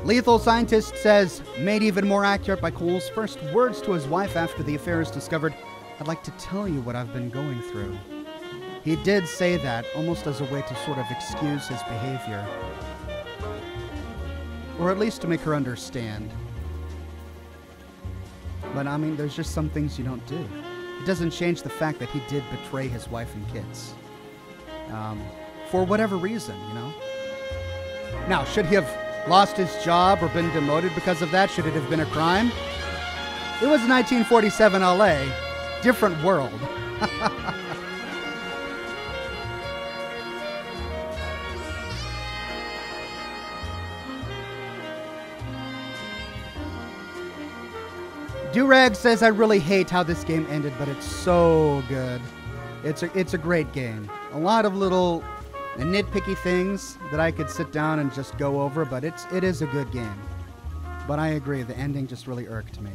Speaker 1: Lethal Scientist says, made even more accurate by Cole's first words to his wife after the affair is discovered, "I'd like to tell you what I've been going through." He did say that almost as a way to sort of excuse his behavior. Or at least to make her understand. But I mean, there's just some things you don't do. It doesn't change the fact that he did betray his wife and kids. For whatever reason, Now, should he have lost his job or been demoted because of that? Should it have been a crime? It was 1947 LA. Different world. Durag says, I really hate how this game ended, but it's so good. It's a great game. A lot of little nitpicky things that I could sit down and just go over, but it is a good game. But I agree, the ending just really irked me.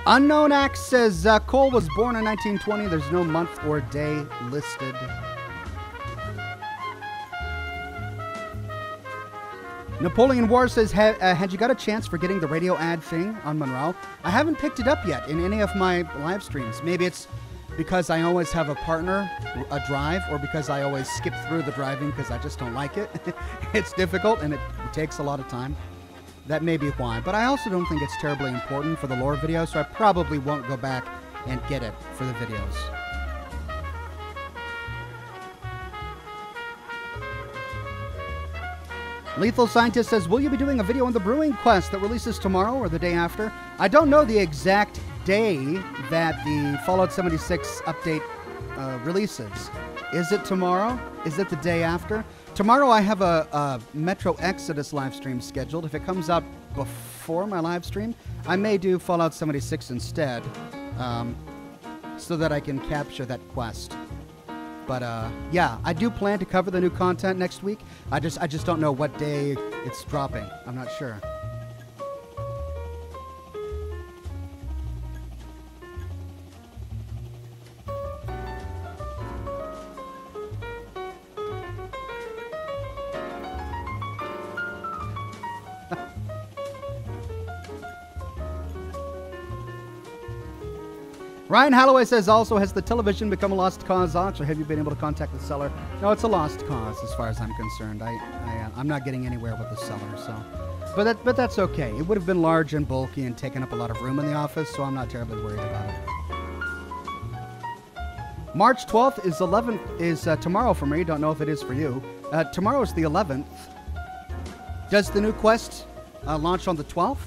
Speaker 1: Unknown Axe says, Cole was born in 1920. There's no month or day listed. Napoleon War says, had you got a chance for getting the radio ad thing on Monroe? I haven't picked it up yet in any of my live streams. Maybe it's because I always have a partner, a drive, or because I always skip through the driving because I just don't like it. It's difficult and it takes a lot of time. That may be why. But I also don't think it's terribly important for the lore video, so I probably won't go back and get it for the videos. Lethal Scientist says, will you be doing a video on the Brewing Quest that releases tomorrow or the day after? I don't know the exact day that the Fallout 76 update releases. Is it tomorrow? Is it the day after? Tomorrow I have a Metro Exodus live stream scheduled. If it comes out before my live stream, I may do Fallout 76 instead, so that I can capture that quest. But yeah, I do plan to cover the new content next week. I just don't know what day it's dropping. I'm not sure. Ryan Halloway says, also, has the television become a lost cause, Ox, or have you been able to contact the seller? No, it's a lost cause as far as I'm concerned. I'm not getting anywhere with the seller, so. But that's okay. It would have been large and bulky and taken up a lot of room in the office, so I'm not terribly worried about it. March 12th is tomorrow for me. Don't know if it is for you. Tomorrow is the 11th. Does the new quest launch on the 12th?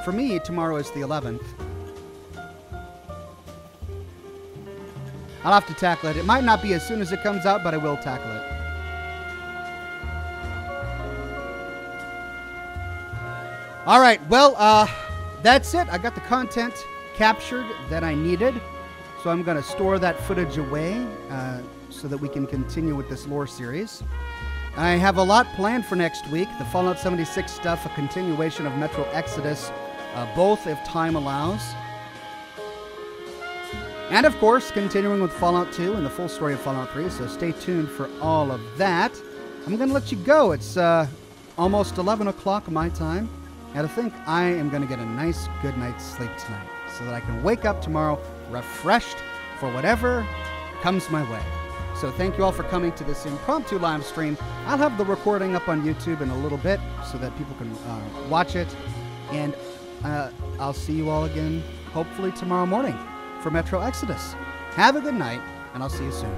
Speaker 1: For me, tomorrow is the 11th. I'll have to tackle it. It might not be as soon as it comes out, but I will tackle it. All right, well, that's it. I got the content captured that I needed, so I'm going to store that footage away so that we can continue with this lore series. I have a lot planned for next week. The Fallout 76 stuff, a continuation of Metro Exodus, both if time allows. And, of course, continuing with Fallout 2 and the full story of Fallout 3, so stay tuned for all of that. I'm going to let you go. It's almost 11 o'clock my time, and I think I am going to get a nice, good night's sleep tonight so that I can wake up tomorrow refreshed for whatever comes my way. So thank you all for coming to this impromptu live stream. I'll have the recording up on YouTube in a little bit so that people can watch it, and I'll see you all again hopefully tomorrow morning for Metro Exodus. Have a good night, and I'll see you soon.